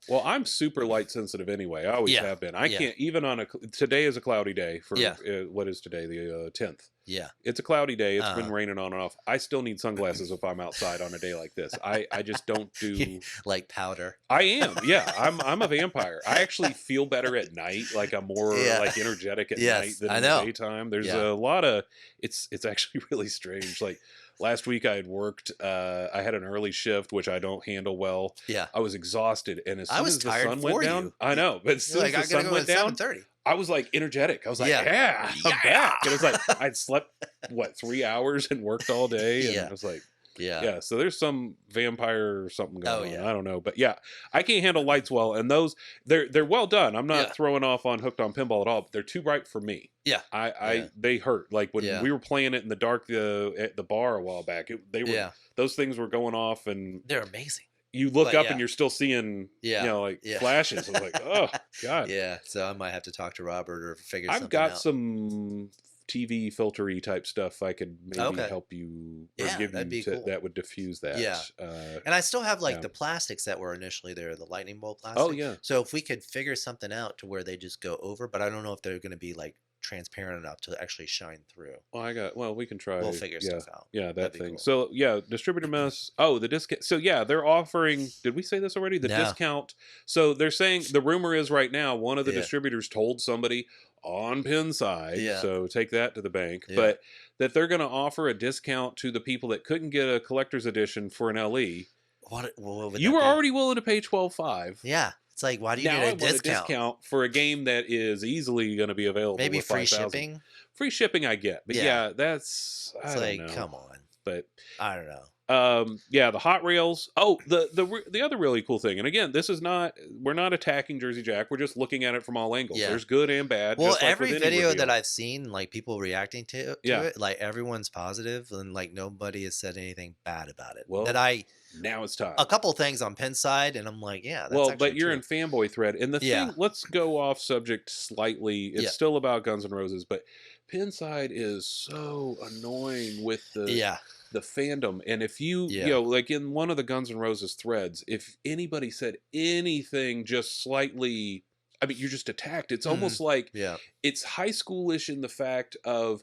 Speaker 1: Well, I'm super light sensitive anyway. I always
Speaker 2: Yeah.
Speaker 1: have been. I
Speaker 2: Yeah.
Speaker 1: can't even on today is a cloudy day for
Speaker 2: Yeah.
Speaker 1: what is today, the 10th.
Speaker 2: Yeah.
Speaker 1: It's a cloudy day. It's been
Speaker 2: Uh-huh.
Speaker 1: raining on and off. I still need sunglasses if I'm outside on a day like this. I just don't do.
Speaker 2: Like powder.
Speaker 1: I am. Yeah, I'm a vampire. I actually feel better at night. Like I'm more
Speaker 2: Yeah.
Speaker 1: like energetic at
Speaker 2: Yes,
Speaker 1: night than
Speaker 2: I
Speaker 1: in
Speaker 2: know.
Speaker 1: the daytime. There's
Speaker 2: Yeah.
Speaker 1: a lot of it's actually really strange. Like last week I had worked I had an early shift which I don't handle well.
Speaker 2: Yeah.
Speaker 1: I was exhausted and as
Speaker 2: I
Speaker 1: soon
Speaker 2: was
Speaker 1: as the
Speaker 2: tired
Speaker 1: sun went
Speaker 2: for
Speaker 1: down,
Speaker 2: you.
Speaker 1: I know, but as
Speaker 2: You're
Speaker 1: soon
Speaker 2: like,
Speaker 1: as
Speaker 2: I
Speaker 1: the
Speaker 2: gotta
Speaker 1: sun
Speaker 2: go
Speaker 1: went
Speaker 2: at
Speaker 1: down,
Speaker 2: 7:30.
Speaker 1: I was like energetic. I was like,
Speaker 2: Yeah.
Speaker 1: yeah, I'm
Speaker 2: Yeah.
Speaker 1: back. And it's like I'd slept what 3 hours and worked all day, and
Speaker 2: Yeah.
Speaker 1: I was like,
Speaker 2: Yeah.
Speaker 1: yeah. So there's some vampire or something
Speaker 2: Oh,
Speaker 1: going on.
Speaker 2: yeah.
Speaker 1: I don't know, but yeah, I can't handle lights well, and those they're well done. I'm not
Speaker 2: Yeah.
Speaker 1: throwing off on Hooked on Pinball at all. But they're too bright for me.
Speaker 2: Yeah.
Speaker 1: I they hurt. Like when
Speaker 2: Yeah.
Speaker 1: we were playing it in the dark at the bar a while back. They were
Speaker 2: Yeah.
Speaker 1: those things were going off, and
Speaker 2: They're amazing.
Speaker 1: you look
Speaker 2: But
Speaker 1: up
Speaker 2: yeah.
Speaker 1: and you're still seeing
Speaker 2: Yeah.
Speaker 1: you know like
Speaker 2: Yeah.
Speaker 1: flashes. I was like, oh god.
Speaker 2: Yeah. So I might have to talk to Robert or figure
Speaker 1: I've
Speaker 2: something
Speaker 1: got
Speaker 2: out.
Speaker 1: some TV filtery type stuff I could maybe
Speaker 2: Okay.
Speaker 1: help you or
Speaker 2: Yeah,
Speaker 1: give
Speaker 2: that'd
Speaker 1: you
Speaker 2: be
Speaker 1: to,
Speaker 2: cool.
Speaker 1: that would diffuse that.
Speaker 2: Yeah.
Speaker 1: Uh,
Speaker 2: And I still have like
Speaker 1: yeah.
Speaker 2: the plastics that were initially there, the lightning bolt plastic.
Speaker 1: Oh yeah.
Speaker 2: So if we could figure something out to where they just go over, but I don't know if they're going to be like transparent enough to actually shine through.
Speaker 1: Well, we can try.
Speaker 2: We'll figure
Speaker 1: yeah.
Speaker 2: stuff out.
Speaker 1: Yeah, that
Speaker 2: That'd be
Speaker 1: thing.
Speaker 2: cool.
Speaker 1: So yeah, distributor mess. Oh, the discount. So yeah, they're offering. Did we say this already? The
Speaker 2: No.
Speaker 1: discount. So they're saying the rumor is right now one of the
Speaker 2: Yeah.
Speaker 1: distributors told somebody on Pinside.
Speaker 2: Yeah.
Speaker 1: So take that to the bank.
Speaker 2: Yeah.
Speaker 1: But that they're going to offer a discount to the people that couldn't get a collector's edition for an LE.
Speaker 2: What would
Speaker 1: You
Speaker 2: that
Speaker 1: were
Speaker 2: be?
Speaker 1: already willing to pay $12.5.
Speaker 2: Yeah. It's like, why do you
Speaker 1: Now
Speaker 2: need
Speaker 1: I
Speaker 2: a
Speaker 1: want a
Speaker 2: discount?
Speaker 1: discount for a game that is easily going to be available.
Speaker 2: Maybe
Speaker 1: with
Speaker 2: free
Speaker 1: 5,000.
Speaker 2: shipping.
Speaker 1: Free shipping, I get, but
Speaker 2: Yeah.
Speaker 1: yeah, that's I
Speaker 2: It's
Speaker 1: don't
Speaker 2: like,
Speaker 1: know.
Speaker 2: come on.
Speaker 1: But
Speaker 2: I don't know.
Speaker 1: yeah, the hot rails. Oh, the other really cool thing, and again, this is not we're not attacking Jersey Jack. We're just looking at it from all angles.
Speaker 2: Yeah.
Speaker 1: There's good and bad.
Speaker 2: Well,
Speaker 1: just like
Speaker 2: every
Speaker 1: with any
Speaker 2: video
Speaker 1: review.
Speaker 2: that I've seen, like people reacting to
Speaker 1: Yeah.
Speaker 2: it, like everyone's positive and like nobody has said anything bad about it.
Speaker 1: Well,
Speaker 2: that I
Speaker 1: now it's time.
Speaker 2: a couple things on Pinside, and I'm like, yeah, that's
Speaker 1: Well,
Speaker 2: actually
Speaker 1: but you're
Speaker 2: true.
Speaker 1: in fanboy thread, and the
Speaker 2: Yeah.
Speaker 1: thing. Let's go off subject slightly. It's
Speaker 2: Yeah.
Speaker 1: still about Guns N' Roses, but Pinside is so annoying with the
Speaker 2: Yeah.
Speaker 1: the fandom. And if you
Speaker 2: Yeah.
Speaker 1: you know like in one of the Guns N' Roses threads, if anybody said anything just slightly, I mean, you're just attacked. It's almost like
Speaker 2: Yeah.
Speaker 1: it's high schoolish in the fact of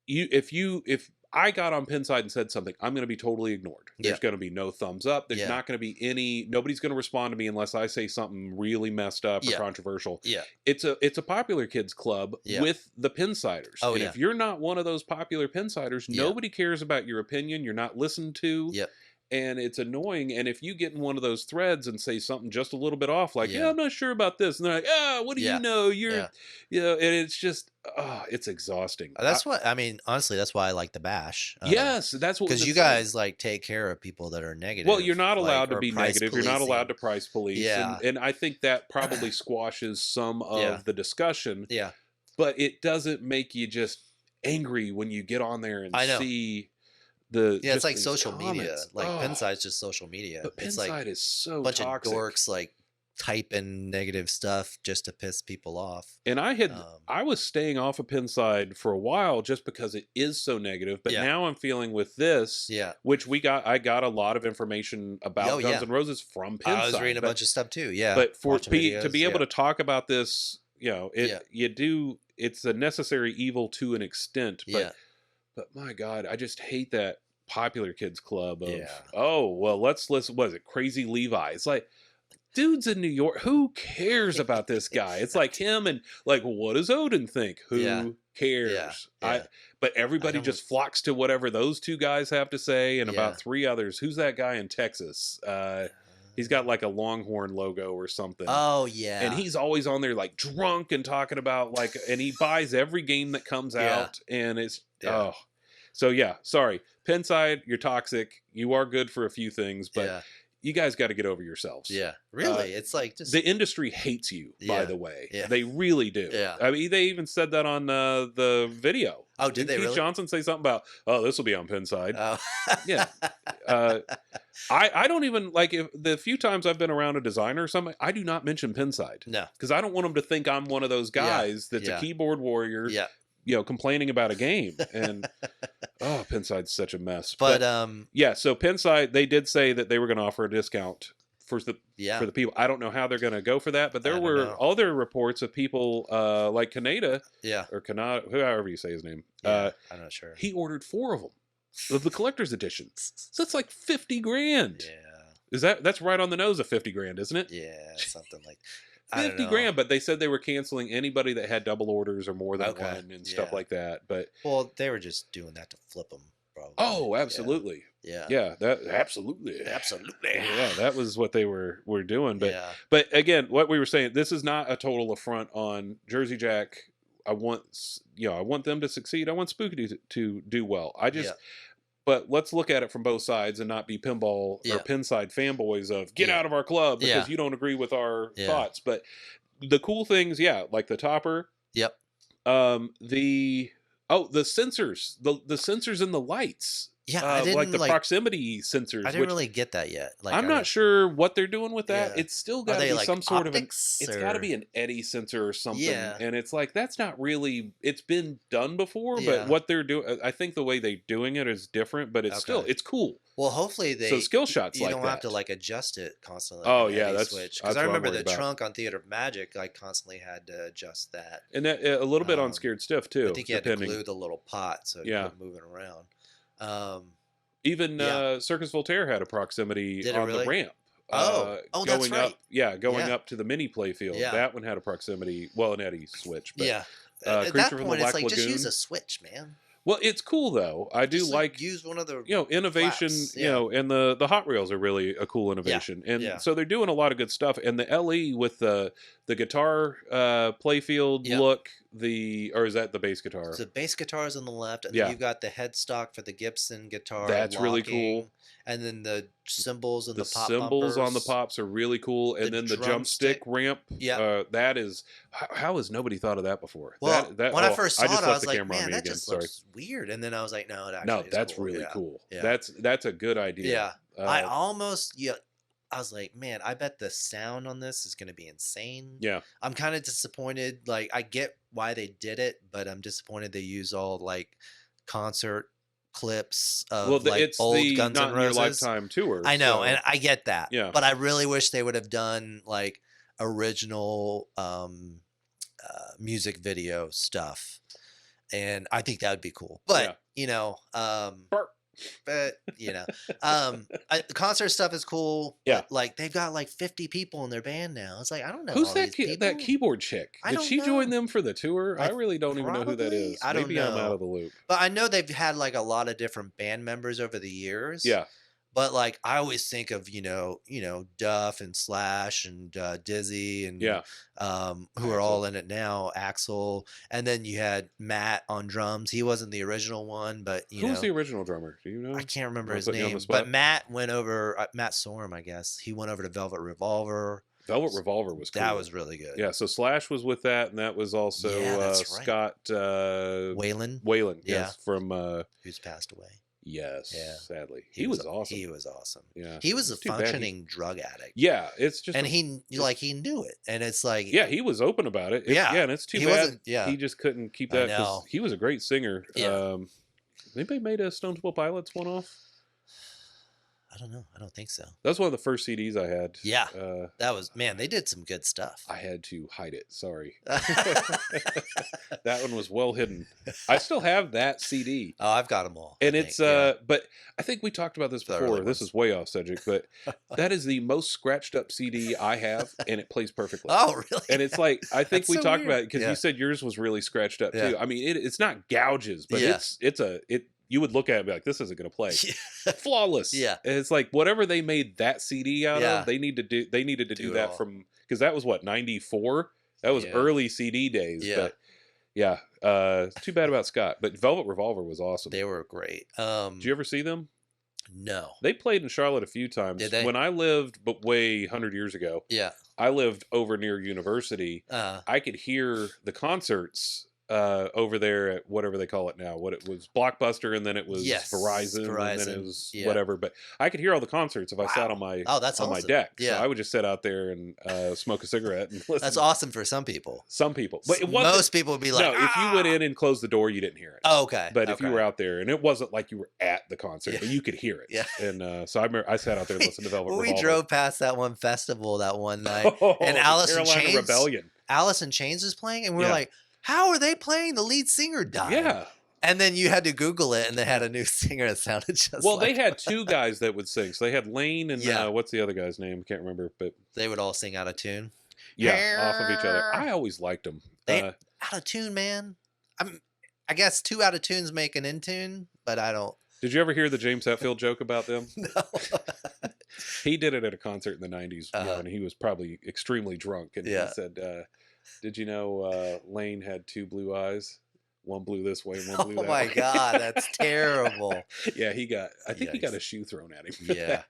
Speaker 1: if I got on Pinside and said something, I'm going to be totally ignored. There's
Speaker 2: Yeah.
Speaker 1: going to be no thumbs up. There's
Speaker 2: Yeah.
Speaker 1: not going to be nobody's going to respond to me unless I say something really messed up or
Speaker 2: Yeah.
Speaker 1: controversial.
Speaker 2: Yeah.
Speaker 1: It's a popular kids club
Speaker 2: Yeah.
Speaker 1: with the Pinsiders.
Speaker 2: Oh,
Speaker 1: and
Speaker 2: yeah.
Speaker 1: if you're not one of those popular Pinsiders,
Speaker 2: Yeah.
Speaker 1: nobody cares about your opinion. You're not listened to.
Speaker 2: Yep.
Speaker 1: And it's annoying. And if you get in one of those threads and say something just a little bit off, like, yeah,
Speaker 2: Yeah.
Speaker 1: I'm not sure about this. And they're like, what do
Speaker 2: Yeah.
Speaker 1: you know? You're,
Speaker 2: Yeah.
Speaker 1: you know, and it's just, it's exhausting.
Speaker 2: That's what I mean. Honestly, that's why I like the bash.
Speaker 1: Yes, that's what
Speaker 2: because
Speaker 1: was
Speaker 2: you
Speaker 1: the thing.
Speaker 2: guys like take care of people that are negative.
Speaker 1: Well, you're not
Speaker 2: like,
Speaker 1: allowed to
Speaker 2: or
Speaker 1: be
Speaker 2: price
Speaker 1: negative. You're not allowed to
Speaker 2: policing.
Speaker 1: price police.
Speaker 2: Yeah.
Speaker 1: And I think that probably squashes some of
Speaker 2: Yeah.
Speaker 1: the discussion.
Speaker 2: Yeah.
Speaker 1: But it doesn't make you just angry when you get on there and
Speaker 2: I know.
Speaker 1: see the
Speaker 2: Yeah, it's
Speaker 1: just
Speaker 2: like
Speaker 1: these
Speaker 2: social media.
Speaker 1: comments.
Speaker 2: Like
Speaker 1: Oh,
Speaker 2: Pinside's just social media.
Speaker 1: but
Speaker 2: It's
Speaker 1: Pinside
Speaker 2: like
Speaker 1: is so
Speaker 2: a bunch
Speaker 1: toxic.
Speaker 2: of dorks like typing negative stuff just to piss people off.
Speaker 1: And
Speaker 2: Um,
Speaker 1: I was staying off of Pinside for a while just because it is so negative. But
Speaker 2: Yeah.
Speaker 1: now I'm feeling with this,
Speaker 2: Yeah.
Speaker 1: which I got a lot of information about
Speaker 2: Oh,
Speaker 1: Guns
Speaker 2: yeah.
Speaker 1: N' Roses from Pinside.
Speaker 2: I was reading a
Speaker 1: but-
Speaker 2: bunch of stuff too. Yeah.
Speaker 1: but for
Speaker 2: watching
Speaker 1: to
Speaker 2: videos,
Speaker 1: be able
Speaker 2: yeah.
Speaker 1: to talk about this, you know,
Speaker 2: Yeah.
Speaker 1: it's a necessary evil to an extent. But
Speaker 2: Yeah.
Speaker 1: but my God, I just hate that popular kids club of
Speaker 2: Yeah.
Speaker 1: oh well, let's listen. Was it Crazy Levi? It's like dudes in New York. Who cares about this guy? It's like him and like, what does Odin think? Who
Speaker 2: Yeah.
Speaker 1: cares?
Speaker 2: Yeah.
Speaker 1: But everybody
Speaker 2: don't-
Speaker 1: just flocks to whatever those two guys have to say, and
Speaker 2: Yeah.
Speaker 1: about three others. Who's that guy in Texas? He's got like a Longhorn logo or something.
Speaker 2: Oh yeah.
Speaker 1: And he's always on there like drunk and talking about like, and he buys every game that comes
Speaker 2: Yeah.
Speaker 1: out, and it's
Speaker 2: Yeah.
Speaker 1: So yeah, sorry, Pinside, you're toxic. You are good for a few things, but
Speaker 2: yeah.
Speaker 1: you guys got to get over yourselves.
Speaker 2: Yeah. Really, it's like just
Speaker 1: The industry hates you, by
Speaker 2: Yeah.
Speaker 1: the way.
Speaker 2: Yeah.
Speaker 1: They really do.
Speaker 2: Yeah.
Speaker 1: I mean, they even said that on the video.
Speaker 2: Oh, did they
Speaker 1: Keith
Speaker 2: really?
Speaker 1: Johnson say something about, oh, this will be on Pinside.
Speaker 2: Oh.
Speaker 1: Yeah. I don't even like if the few times I've been around a designer or something, I do not mention Pinside
Speaker 2: No.
Speaker 1: because I don't want them to think I'm one of those guys that's
Speaker 2: Yeah.
Speaker 1: a keyboard warrior,
Speaker 2: Yeah.
Speaker 1: you know, complaining about a game. And Pinside's such a mess.
Speaker 2: But
Speaker 1: yeah, so Pinside, they did say that they were going to offer a discount for the people. I don't know how they're going to go for that, but there were other reports of people like Kaneda, or Kanada, however you say his name.
Speaker 2: I'm not sure.
Speaker 1: He ordered 4 of them, of the collector's edition. So that's like $50,000.
Speaker 2: Yeah,
Speaker 1: that's right on the nose of $50,000, isn't it?
Speaker 2: Yeah, something like
Speaker 1: 50,000. But they said they were canceling anybody that had double orders or more than one and stuff like that. But
Speaker 2: they were just doing that to flip them. Probably.
Speaker 1: Oh, absolutely. Yeah. That absolutely. Yeah, that was what they were doing. But again, what we were saying, this is not a total affront on Jersey Jack. I want them to succeed. I want Spooky to do well. But let's look at it from both sides and not be pinball or pinside fanboys of get out of our club because you don't agree with our thoughts. But the cool things, like the topper.
Speaker 2: Yep.
Speaker 1: The sensors, the sensors in the lights.
Speaker 2: Yeah, I didn't
Speaker 1: like the proximity sensors.
Speaker 2: I didn't really get that yet.
Speaker 1: I'm not sure what they're doing with that. It's still got to be
Speaker 2: like
Speaker 1: some sort of
Speaker 2: it's
Speaker 1: got to be an eddy sensor or something. And it's like that's not really. It's been done before, but what they're doing, I think the way they're doing it is different. But it's it's cool.
Speaker 2: Well, hopefully
Speaker 1: so skill shots
Speaker 2: you
Speaker 1: like
Speaker 2: don't
Speaker 1: that.
Speaker 2: have to like adjust it constantly.
Speaker 1: Oh yeah, that's
Speaker 2: switch because I remember the trunk on Theater of Magic. I constantly had to adjust that,
Speaker 1: and that a little bit on Scared Stiff too.
Speaker 2: I think you had to glue the little pot so it kept moving around.
Speaker 1: Even Circus Voltaire had a proximity on the ramp.
Speaker 2: Going that's right.
Speaker 1: Up, going up to the mini playfield. That one had a proximity, an eddy switch. But,
Speaker 2: at
Speaker 1: Creature
Speaker 2: that
Speaker 1: from the
Speaker 2: point,
Speaker 1: Black
Speaker 2: it's like
Speaker 1: Lagoon.
Speaker 2: just use a switch, man.
Speaker 1: Well, it's cool though. I do like
Speaker 2: use one of the
Speaker 1: innovation.
Speaker 2: flaps.
Speaker 1: And the Hot Rails are really a cool innovation, and so they're doing a lot of good stuff. And the LE with the guitar playfield look, or is that the bass guitar?
Speaker 2: So the bass guitar is on the left, and then you've got the headstock for the Gibson guitar.
Speaker 1: That's really cool.
Speaker 2: And then the cymbals and the pop
Speaker 1: cymbals
Speaker 2: bumpers.
Speaker 1: on the pops are really cool, and then the drumstick ramp. That is how has nobody thought of that before?
Speaker 2: Well, when I first saw it, I was like, man, that just
Speaker 1: Sorry.
Speaker 2: looks weird. And then I was like, no, it actually is
Speaker 1: that's
Speaker 2: cool.
Speaker 1: really cool. Yeah. That's a good idea.
Speaker 2: Yeah, I almost I was like, man, I bet the sound on this is going to be insane.
Speaker 1: Yeah,
Speaker 2: I'm kind of disappointed. Like, I get why they did it, but I'm disappointed they use all like concert clips of
Speaker 1: it's
Speaker 2: old
Speaker 1: the
Speaker 2: Guns
Speaker 1: Not
Speaker 2: N'
Speaker 1: in Your
Speaker 2: Roses.
Speaker 1: Lifetime tour.
Speaker 2: I know, and I get that.
Speaker 1: Yeah.
Speaker 2: But I really wish they would have done like original music video stuff, and I think that would be cool. But the concert stuff is cool.
Speaker 1: Yeah,
Speaker 2: but, like they've got like 50 people in their band now. It's like I don't know
Speaker 1: who's
Speaker 2: all
Speaker 1: that
Speaker 2: these
Speaker 1: that keyboard chick. Did she join them for the tour? I really don't even know who that is. Maybe I'm out of the loop.
Speaker 2: But I know they've had like a lot of different band members over the years.
Speaker 1: Yeah.
Speaker 2: But like I always think of Duff and Slash and Dizzy and who are all in it now, Axel, and then you had Matt on drums. He wasn't the original one, but
Speaker 1: who's the original drummer? Do you know?
Speaker 2: I can't remember his name, but Matt went over. Matt Sorum, I guess he went over to Velvet Revolver.
Speaker 1: Velvet Revolver was cool.
Speaker 2: That was really good.
Speaker 1: Yeah, so Slash was with that, and that was also Scott
Speaker 2: Whalen.
Speaker 1: Yes, from
Speaker 2: who's passed away.
Speaker 1: Yes, sadly. He was awesome.
Speaker 2: He was awesome.
Speaker 1: Yeah.
Speaker 2: He was a functioning drug addict.
Speaker 1: Yeah, it's just...
Speaker 2: And he knew it. And it's like...
Speaker 1: Yeah, he was open about it. And it's too bad he just couldn't keep that, because he was a great singer.
Speaker 2: Yeah.
Speaker 1: Anybody made a Stone Temple Pilots one-off?
Speaker 2: I don't know. I don't think so.
Speaker 1: That's one of the first CDs I had.
Speaker 2: Yeah. That was, man, they did some good stuff.
Speaker 1: I had to hide it. Sorry. That one was well hidden. I still have that CD.
Speaker 2: Oh, I've got them all.
Speaker 1: And but I think we talked about this before. This is way off subject, but that is the most scratched up CD I have, and it plays perfectly.
Speaker 2: Oh, really?
Speaker 1: And it's like, I think we talked about it because you said yours was really scratched up too. I mean, it's not gouges, but you would look at it and be like, this isn't going to play. Flawless.
Speaker 2: Yeah.
Speaker 1: And it's like whatever they made that CD out of, they needed to do that from, because that was what, 94? That was early CD days.
Speaker 2: Yeah.
Speaker 1: But it's too bad about Scott. But Velvet Revolver was awesome.
Speaker 2: They were great.
Speaker 1: Did you ever see them?
Speaker 2: No.
Speaker 1: They played in Charlotte a few times.
Speaker 2: Did they?
Speaker 1: When I lived, but way 100 years ago.
Speaker 2: Yeah.
Speaker 1: I lived over near University. I could hear the concerts over there at whatever they call it now. What it was, Blockbuster, and then it was
Speaker 2: Yes,
Speaker 1: Verizon, and then it was whatever. But I could hear all the concerts if I sat on my
Speaker 2: that's
Speaker 1: on my
Speaker 2: awesome.
Speaker 1: deck.
Speaker 2: Yeah.
Speaker 1: So I would just sit out there and smoke a cigarette and listen.
Speaker 2: That's awesome for some people.
Speaker 1: Some people, but it wasn't,
Speaker 2: most people would be like,
Speaker 1: no. If you went in and closed the door, you didn't hear it.
Speaker 2: Oh, okay.
Speaker 1: But if you were out there, and it wasn't like you were at the concert, but you could hear it.
Speaker 2: Yeah.
Speaker 1: And so I remember I sat out there and listened to Velvet Revolver.
Speaker 2: We drove past that one festival that one night, and Alice in Chains.
Speaker 1: Rebellion.
Speaker 2: Alice in Chains was playing, and we were like, how are they playing? The lead singer died.
Speaker 1: Yeah.
Speaker 2: And then you had to Google it, and they had a new singer that sounded just
Speaker 1: well,
Speaker 2: like
Speaker 1: they had two guys that would sing. So they had Lane and what's the other guy's name? Can't remember, but
Speaker 2: they would all sing out of tune.
Speaker 1: Yeah, off of each other. I always liked them.
Speaker 2: Out of tune, man. I guess 2 out of tunes make an in tune, but I don't.
Speaker 1: Did you ever hear the James Hetfield joke about them?
Speaker 2: No.
Speaker 1: He did it at a concert in the 90s, and he was probably extremely drunk. And he said, did you know Lane had 2 blue eyes? One blue this way, one blue that way.
Speaker 2: Oh my God, that's terrible.
Speaker 1: Yeah, he got a shoe thrown at him.
Speaker 2: Yeah.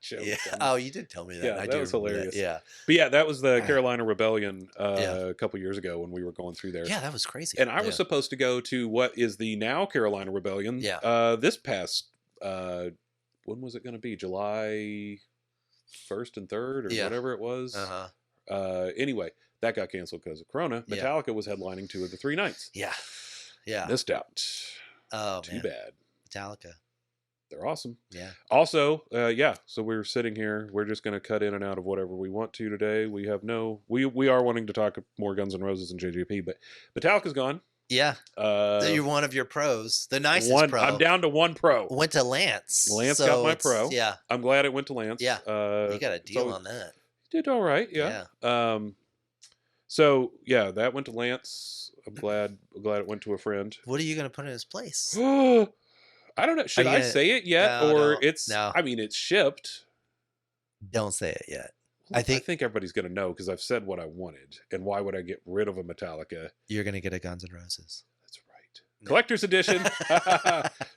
Speaker 2: Oh, you did tell me that.
Speaker 1: Yeah, that was hilarious.
Speaker 2: That. Yeah.
Speaker 1: But yeah, that was the Carolina Rebellion a couple years ago when we were going through there.
Speaker 2: Yeah, that was crazy.
Speaker 1: And I was supposed to go to what is the now Carolina Rebellion.
Speaker 2: Yeah.
Speaker 1: This past when was it going to be? July 1st and 3rd or whatever it was. Anyway, that got canceled because of Corona. Metallica was headlining 2 of the 3 nights.
Speaker 2: Yeah. Yeah.
Speaker 1: Missed out.
Speaker 2: Oh,
Speaker 1: Too bad.
Speaker 2: Metallica.
Speaker 1: They're awesome.
Speaker 2: Yeah.
Speaker 1: Also, so we're sitting here. We're just going to cut in and out of whatever we want to today. We have we are wanting to talk more Guns N' Roses and JJP, but Metallica's gone.
Speaker 2: Yeah. You're one of your pros. The nicest pro.
Speaker 1: I'm down to 1 pro.
Speaker 2: Went to Lance.
Speaker 1: Lance got my pro.
Speaker 2: Yeah.
Speaker 1: I'm glad it went to Lance.
Speaker 2: Yeah. You got a deal on that.
Speaker 1: Did all right. Yeah. So yeah, that went to Lance. I'm glad it went to a friend.
Speaker 2: What are you going to put in his place?
Speaker 1: I don't know. Should I say it yet?
Speaker 2: No.
Speaker 1: I mean, it's shipped.
Speaker 2: Don't say it yet.
Speaker 1: I think everybody's going to know because I've said what I wanted. And why would I get rid of a Metallica?
Speaker 2: You're going to get a Guns N' Roses.
Speaker 1: That's right. Collector's edition?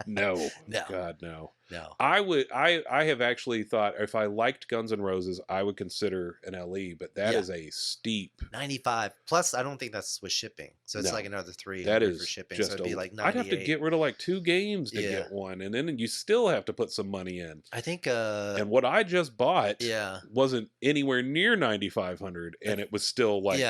Speaker 1: No.
Speaker 2: No.
Speaker 1: God, no.
Speaker 2: No.
Speaker 1: I have actually thought if I liked Guns N' Roses, I would consider an LE, but that is a steep
Speaker 2: 95. Plus, I don't think that's with shipping. So it's like another 3
Speaker 1: that is
Speaker 2: for shipping.
Speaker 1: Just
Speaker 2: so it'd be like 98.
Speaker 1: I'd have to get rid of like 2 games to get one, and then you still have to put some money in.
Speaker 2: I think
Speaker 1: and what I just bought wasn't anywhere near 9,500, and it was still like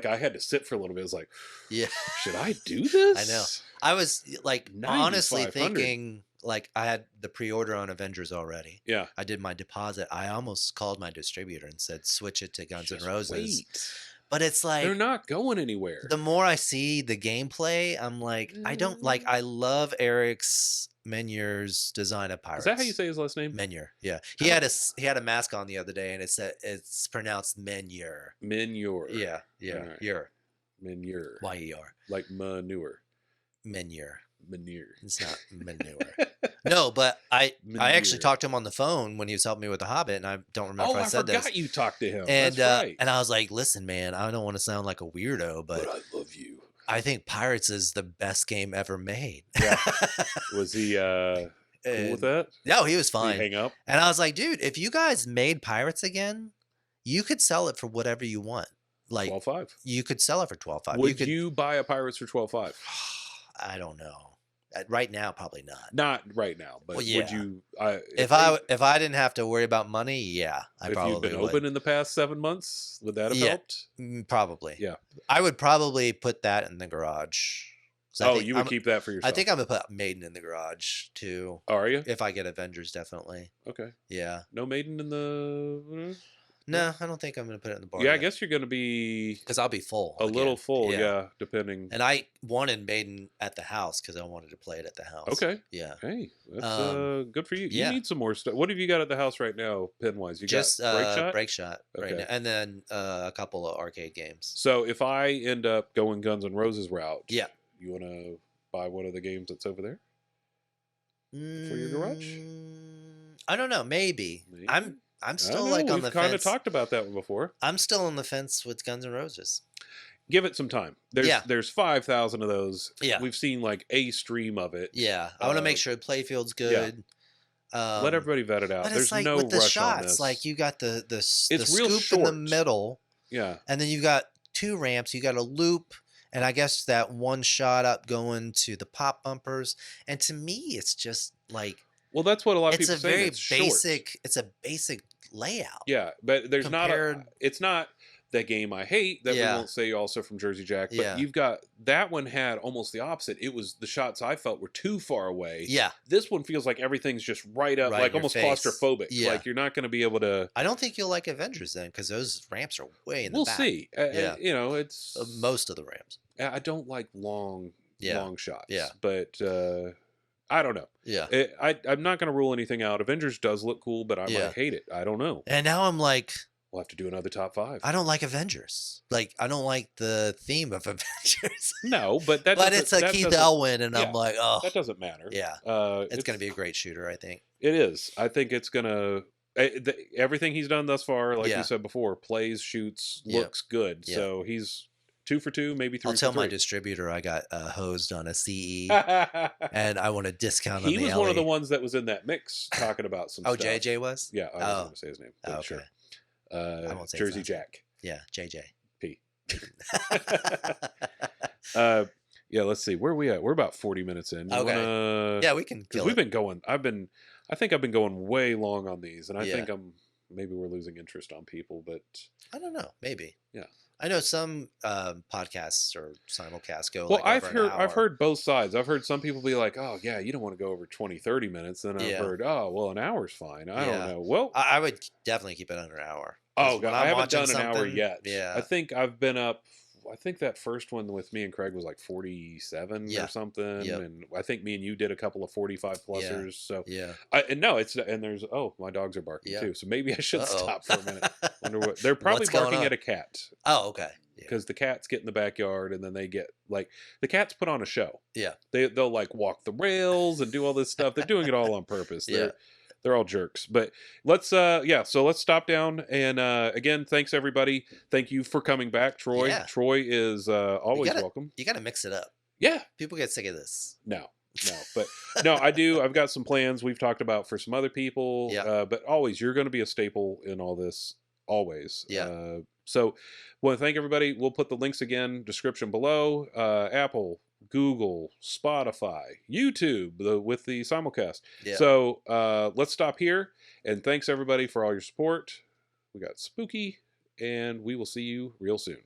Speaker 1: I had to sit for a little bit. I was like, should I do this?
Speaker 2: I know. I was like honestly thinking like I had the pre-order on Avengers already.
Speaker 1: Yeah.
Speaker 2: I did my deposit. I almost called my distributor and said switch it to Guns N' Roses.
Speaker 1: Wait.
Speaker 2: But it's like
Speaker 1: they're not going anywhere.
Speaker 2: The more I see the gameplay, I'm like, I don't like. I love Eric's Menier's design of Pirates.
Speaker 1: Is that how you say his last name?
Speaker 2: Menier. Yeah, he had a mask on the other day, and it's pronounced Menier.
Speaker 1: Menier.
Speaker 2: Yeah.
Speaker 1: Right.
Speaker 2: Yer.
Speaker 1: Menier.
Speaker 2: Y-E-R.
Speaker 1: Like manure.
Speaker 2: Menier.
Speaker 1: Manure.
Speaker 2: It's not manure. No, but I actually talked to him on the phone when he was helping me with The Hobbit, and I don't remember if I said this.
Speaker 1: I forgot you talked to him.
Speaker 2: And
Speaker 1: that's right.
Speaker 2: And I was like, listen, man, I don't want to sound like a weirdo, but
Speaker 1: I love you.
Speaker 2: I think Pirates is the best game ever made.
Speaker 1: Yeah. Was he cool with that?
Speaker 2: No, he was fine.
Speaker 1: Did he hang up?
Speaker 2: And I was like, dude, if you guys made Pirates again, you could sell it for whatever you want. Like
Speaker 1: 12.5.
Speaker 2: You could sell it for 12.5.
Speaker 1: Would you buy a Pirates for 12.5?
Speaker 2: I don't know. Right now, probably not.
Speaker 1: Not right now, but would you?
Speaker 2: If I didn't have to worry about money, I probably would. If you've been
Speaker 1: open in the past 7 months, would that have helped?
Speaker 2: Probably.
Speaker 1: Yeah.
Speaker 2: I would probably put that in the garage.
Speaker 1: You would keep that for yourself.
Speaker 2: I think I'm gonna put Maiden in the garage too.
Speaker 1: Are you?
Speaker 2: If I get Avengers, definitely.
Speaker 1: Okay.
Speaker 2: Yeah.
Speaker 1: No Maiden in the.
Speaker 2: No, I don't think I'm going to put it in the bar.
Speaker 1: Yeah, I guess you're going to be...
Speaker 2: Because I'll be full.
Speaker 1: Little full, yeah, depending.
Speaker 2: And I wanted Maiden at the house because I wanted to play it at the house.
Speaker 1: Okay.
Speaker 2: Yeah.
Speaker 1: Hey, that's good for you. You need some more stuff. What have you got at the house right now, pin-wise? You
Speaker 2: just
Speaker 1: got
Speaker 2: Break Shot right now. And then a couple of arcade games.
Speaker 1: So if I end up going Guns N' Roses route,
Speaker 2: you
Speaker 1: want to buy one of the games that's over there? For your garage?
Speaker 2: I don't know. Maybe. I'm still like on the fence.
Speaker 1: We've kind of talked about that one before.
Speaker 2: I'm still on the fence with Guns N' Roses.
Speaker 1: Give it some time. There's 5,000 of those.
Speaker 2: Yeah.
Speaker 1: We've seen like a stream of it.
Speaker 2: Yeah. I want to make sure playfield's good.
Speaker 1: Yeah. Let everybody vet it out.
Speaker 2: But
Speaker 1: There's
Speaker 2: it's like
Speaker 1: no
Speaker 2: with the
Speaker 1: rush
Speaker 2: shots,
Speaker 1: on this.
Speaker 2: like you got the
Speaker 1: real
Speaker 2: scoop
Speaker 1: short.
Speaker 2: in the middle.
Speaker 1: Yeah.
Speaker 2: And then you've got 2 ramps. You got a loop. And I guess that one shot up going to the pop bumpers. And to me, it's just like
Speaker 1: Well, that's what a lot of
Speaker 2: it's
Speaker 1: people
Speaker 2: a
Speaker 1: are saying.
Speaker 2: very
Speaker 1: It's short.
Speaker 2: it's a basic layout
Speaker 1: Yeah, but there's not
Speaker 2: compared.
Speaker 1: it's not the game I hate that we
Speaker 2: Yeah.
Speaker 1: won't say also from Jersey Jack, but
Speaker 2: Yeah.
Speaker 1: you've got that one had almost the opposite. It was the shots I felt were too far away.
Speaker 2: Yeah.
Speaker 1: This one feels like everything's just right up,
Speaker 2: Right in
Speaker 1: like
Speaker 2: your
Speaker 1: almost
Speaker 2: face.
Speaker 1: claustrophobic.
Speaker 2: Yeah.
Speaker 1: Like you're not going to be able to.
Speaker 2: I don't think you'll like Avengers then, because those ramps are way in the
Speaker 1: We'll
Speaker 2: back.
Speaker 1: see.
Speaker 2: Yeah.
Speaker 1: You know, it's
Speaker 2: Most of the ramps.
Speaker 1: I don't like long shots.
Speaker 2: Yeah.
Speaker 1: But I don't know.
Speaker 2: Yeah.
Speaker 1: I'm not going to rule anything out. Avengers does look cool, but I
Speaker 2: Yeah.
Speaker 1: might hate it. I don't know.
Speaker 2: And now I'm like,
Speaker 1: We'll have to do another top 5.
Speaker 2: I don't like Avengers. Like, I don't like the theme of Avengers.
Speaker 1: No, but that.
Speaker 2: But it's a Keith Elwin, and I'm like, oh,
Speaker 1: that doesn't matter.
Speaker 2: yeah. It's going to be a great shooter, I think.
Speaker 1: It is. I think it's gonna. Everything he's done thus far, like you said before, plays, shoots, looks good.
Speaker 2: Yeah.
Speaker 1: So he's 2 for 2, maybe 3
Speaker 2: I'll tell
Speaker 1: for 3.
Speaker 2: my distributor I got hosed on a CE, and I want a discount on
Speaker 1: He
Speaker 2: the
Speaker 1: was
Speaker 2: LE.
Speaker 1: one of the ones that was in that mix talking about some stuff.
Speaker 2: JJ was?
Speaker 1: Yeah, I wasn't going to say his name. But
Speaker 2: okay.
Speaker 1: Sure.
Speaker 2: I won't say
Speaker 1: Jersey
Speaker 2: his last name.
Speaker 1: Jack.
Speaker 2: Yeah, JJ.
Speaker 1: P. Yeah, let's see. Where are we at? We're about 40 minutes in.
Speaker 2: Okay. Yeah, we can kill
Speaker 1: we've
Speaker 2: it.
Speaker 1: been going. I think I've been going way long on these, and I
Speaker 2: Yeah.
Speaker 1: think maybe we're losing interest on people, but
Speaker 2: I don't know. Maybe.
Speaker 1: Yeah.
Speaker 2: I know some podcasts or simulcasts go.
Speaker 1: Well,
Speaker 2: like over an
Speaker 1: I've
Speaker 2: hour.
Speaker 1: heard both sides. I've heard some people be like, "Oh, yeah, you don't want to go over 20, 30 minutes." Then I've
Speaker 2: Yeah.
Speaker 1: heard, "Oh, well, an hour's fine." I
Speaker 2: Yeah.
Speaker 1: don't know. Well,
Speaker 2: I would definitely keep it under an hour. 'Cause
Speaker 1: oh
Speaker 2: when
Speaker 1: god,
Speaker 2: I'm
Speaker 1: I haven't
Speaker 2: watching
Speaker 1: done an hour
Speaker 2: something-
Speaker 1: yet.
Speaker 2: Yeah.
Speaker 1: I think I've been up. I think that first one with me and Craig was like 47
Speaker 2: Yeah.
Speaker 1: or something,
Speaker 2: Yep.
Speaker 1: and I think me and you did a couple of 45 plussers. So,
Speaker 2: Yeah.
Speaker 1: and no, it's and there's my dogs are barking
Speaker 2: Yeah.
Speaker 1: too. So maybe I should
Speaker 2: Uh-oh.
Speaker 1: stop for a minute. Wonder what they're probably
Speaker 2: What's going
Speaker 1: barking
Speaker 2: on?
Speaker 1: at a cat.
Speaker 2: Oh, okay. Yeah.
Speaker 1: Because the cats get in the backyard and then they get like the cats put on a show.
Speaker 2: Yeah.
Speaker 1: They'll like walk the rails and do all this stuff. They're doing it all on purpose.
Speaker 2: Yeah.
Speaker 1: They're all jerks. But let's so let's stop down and again, thanks everybody. Thank you for coming back, Troy.
Speaker 2: Yeah.
Speaker 1: Troy is always welcome.
Speaker 2: You got to mix it up.
Speaker 1: Yeah.
Speaker 2: People get sick of this.
Speaker 1: No. But no, I do. I've got some plans we've talked about for some other people.
Speaker 2: Yeah.
Speaker 1: But always, you're going to be a staple in all this. Always.
Speaker 2: Yeah.
Speaker 1: So, want to thank everybody. We'll put the links again description below. Apple, Google, Spotify, YouTube with the simulcast.
Speaker 2: Yeah.
Speaker 1: So let's stop here. And thanks everybody for all your support. We got spooky, and we will see you real soon.